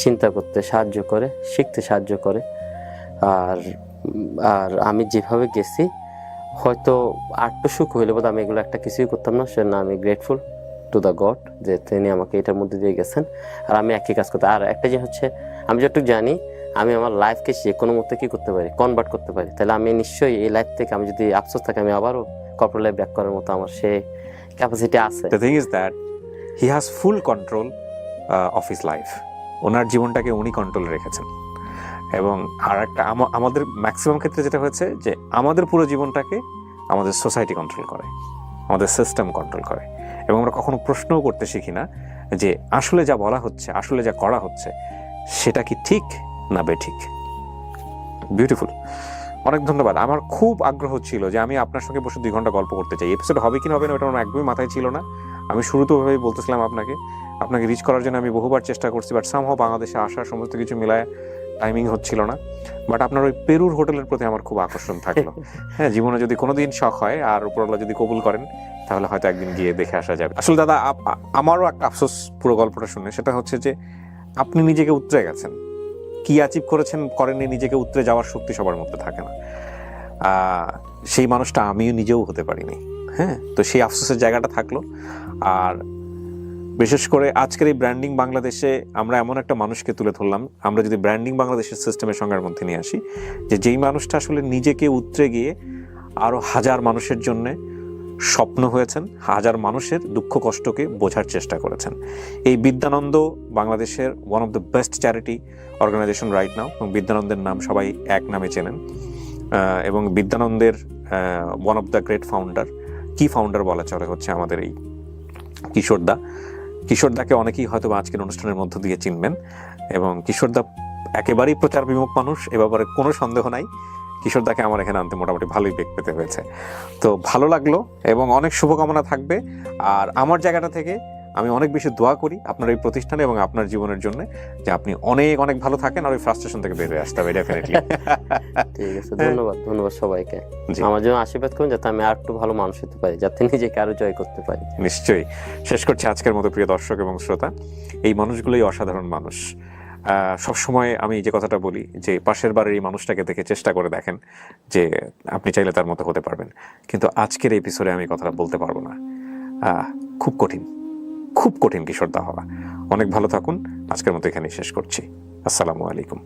চিন্তা করতে সাহায্য করে, শিখতে সাহায্য করে। আর আমি যেভাবে গেছি, হয়তো আটটু সুখ হইলে বোধ আমি এগুলো একটা কিছুই করতাম না, সে না আমি গ্রেটফুল টু দ্য গড যে তিনি আমাকে এটার মধ্যে দিয়ে গেছেন, আর আমি একই কাজ করতে। আর একটা যে হচ্ছে, আমি যতটুকু জানি আমি আমার লাইফকে যে কোনো মুহূর্তে কী করতে পারি, কনভার্ট করতে পারি, তাহলে আমি নিশ্চয়ই এই লাইফ থেকে আমি যদি আফসোস থাকে, আমি আবারও কর্পোরেট লাইফ ব্যাক করার মতো আমার সে ক্যাপাসিটি আছে। The thing is that he has full control of his life. ওনার জীবনটাকে উনি কন্ট্রোলে রেখেছেন। এবং আর একটা আমাদের ম্যাক্সিমাম ক্ষেত্রে যেটা হয়েছে যে আমাদের পুরো জীবনটাকে আমাদের সোসাইটি কন্ট্রোল করে, আমাদের সিস্টেম কন্ট্রোল করে, এবং আমরা কখনো প্রশ্নও করতে শিখি না যে আসলে যা বলা হচ্ছে, আসলে যা করা হচ্ছে, সেটা কি ঠিক না বেঠিক। বিউটিফুল। অনেক ধন্যবাদ। আমার খুব আগ্রহ ছিল যে আমি আপনার সঙ্গে বসে 2 ঘন্টা গল্প করতে চাই। এপিসোড হবে কি হবে না ওটা আমার একদমই মাথায় ছিল না। আমি শুরুতে ওইভাবেই বলতেছিলাম আপনাকে রিচ করার জন্য আমি বহুবার চেষ্টা করছি, বাট সামহাও বাংলাদেশে আসার সমস্ত কিছু মিলায় টাইমিং হচ্ছিল না। বাট আপনার ওই পেরুর হোটেলের প্রতি আমার খুব আকর্ষণ থাকলো। হ্যাঁ, জীবনে যদি কোনোদিন শখ হয় আর উপরওয়ালা যদি কবুল করেন তাহলে হয়তো একদিন গিয়ে দেখে আসা যাবে। আসলে দাদা আমারও একটা আফসোস পুরো গল্পটা শুনে, সেটা হচ্ছে যে আপনি নিজেকে উতরে গেছেন, কি অ্যাচিভ করেননি, নিজেকে উতরে যাওয়ার শক্তি সবার মধ্যে থাকে না। সেই মানুষটা আমিও নিজেও হতে পারিনি। হ্যাঁ, তো সেই আফসোসের জায়গাটা থাকলো। আর বিশেষ করে আজকের এই ব্র্যান্ডিং বাংলাদেশে আমরা এমন একটা মানুষকে তুলে ধরলাম, আমরা যদি ব্র্যান্ডিং বাংলাদেশের সিস্টেমের সংজ্ঞার মধ্যে নিয়ে আসি, যে যেই মানুষটা আসলে নিজেকে উতরে গিয়ে আরো হাজার মানুষের জন্য স্বপ্ন হয়েছেন, হাজার মানুষের দুঃখ কষ্টকে বোঝার চেষ্টা করেছেন। এই বিদ্যানন্দ বাংলাদেশের one of the best charity organization right now, এবং বিদ্যানন্দের নাম সবাই এক নামে চেনেন। এবং বিদ্যানন্দের one of the great founder, কি ফাউন্ডার বলা চলে হচ্ছে আমাদের এই কিশোরদাকে অনেকেই হয়তো আজকের অনুষ্ঠানের মধ্য দিয়ে চিনবেন। এবং কিশোরদা একেবারেই প্রচার বিমুখ মানুষ, এ ব্যাপারে কোনো সন্দেহ নাই। কিশোরদাকে আমার এখানে আনতে মোটামুটি ভালোই বেগ পেতে হয়েছে। তো ভালো লাগলো এবং অনেক শুভকামনা থাকবে। আর আমার জায়গাটা থেকে আমি অনেক বেশি দোয়া করি আপনার এই প্রতিষ্ঠানে এবং আপনার জীবনের জন্য, যে আপনি অনেক অনেক ভালো থাকেন আর ওই ফ্রাস্ট্রেশন থেকে বের হয়ে আসতে হবে ডেফিনেটলি। ঠিক আছে, ধন্যবাদ সবাইকে। আমার জন্য আশীর্বাদ করুন যাতে আমি আর একটু ভালো মানুষ হতে পারি, যাতে নিজেকে আরো জয় করতে পারি। নিশ্চয়ই। শেষ করছি আজকের মতো প্রিয় দর্শক এবং শ্রোতা, এই মানুষগুলোই অসাধারণ মানুষ। সবসময় আমি যে কথাটা বলি যে পাশের বাড়ির এই মানুষটাকে দেখে চেষ্টা করে দেখেন যে আপনি চাইলে তার মতো হতে পারবেন, কিন্তু আজকের এপিসোডে আমি কথাটা বলতে পারবো না। খুব কঠিন কিশোরদা হওয়া। অনেক ভালো থাকুন। আজকের মতো এখানেই শেষ করছি। আসসালামু আলাইকুম।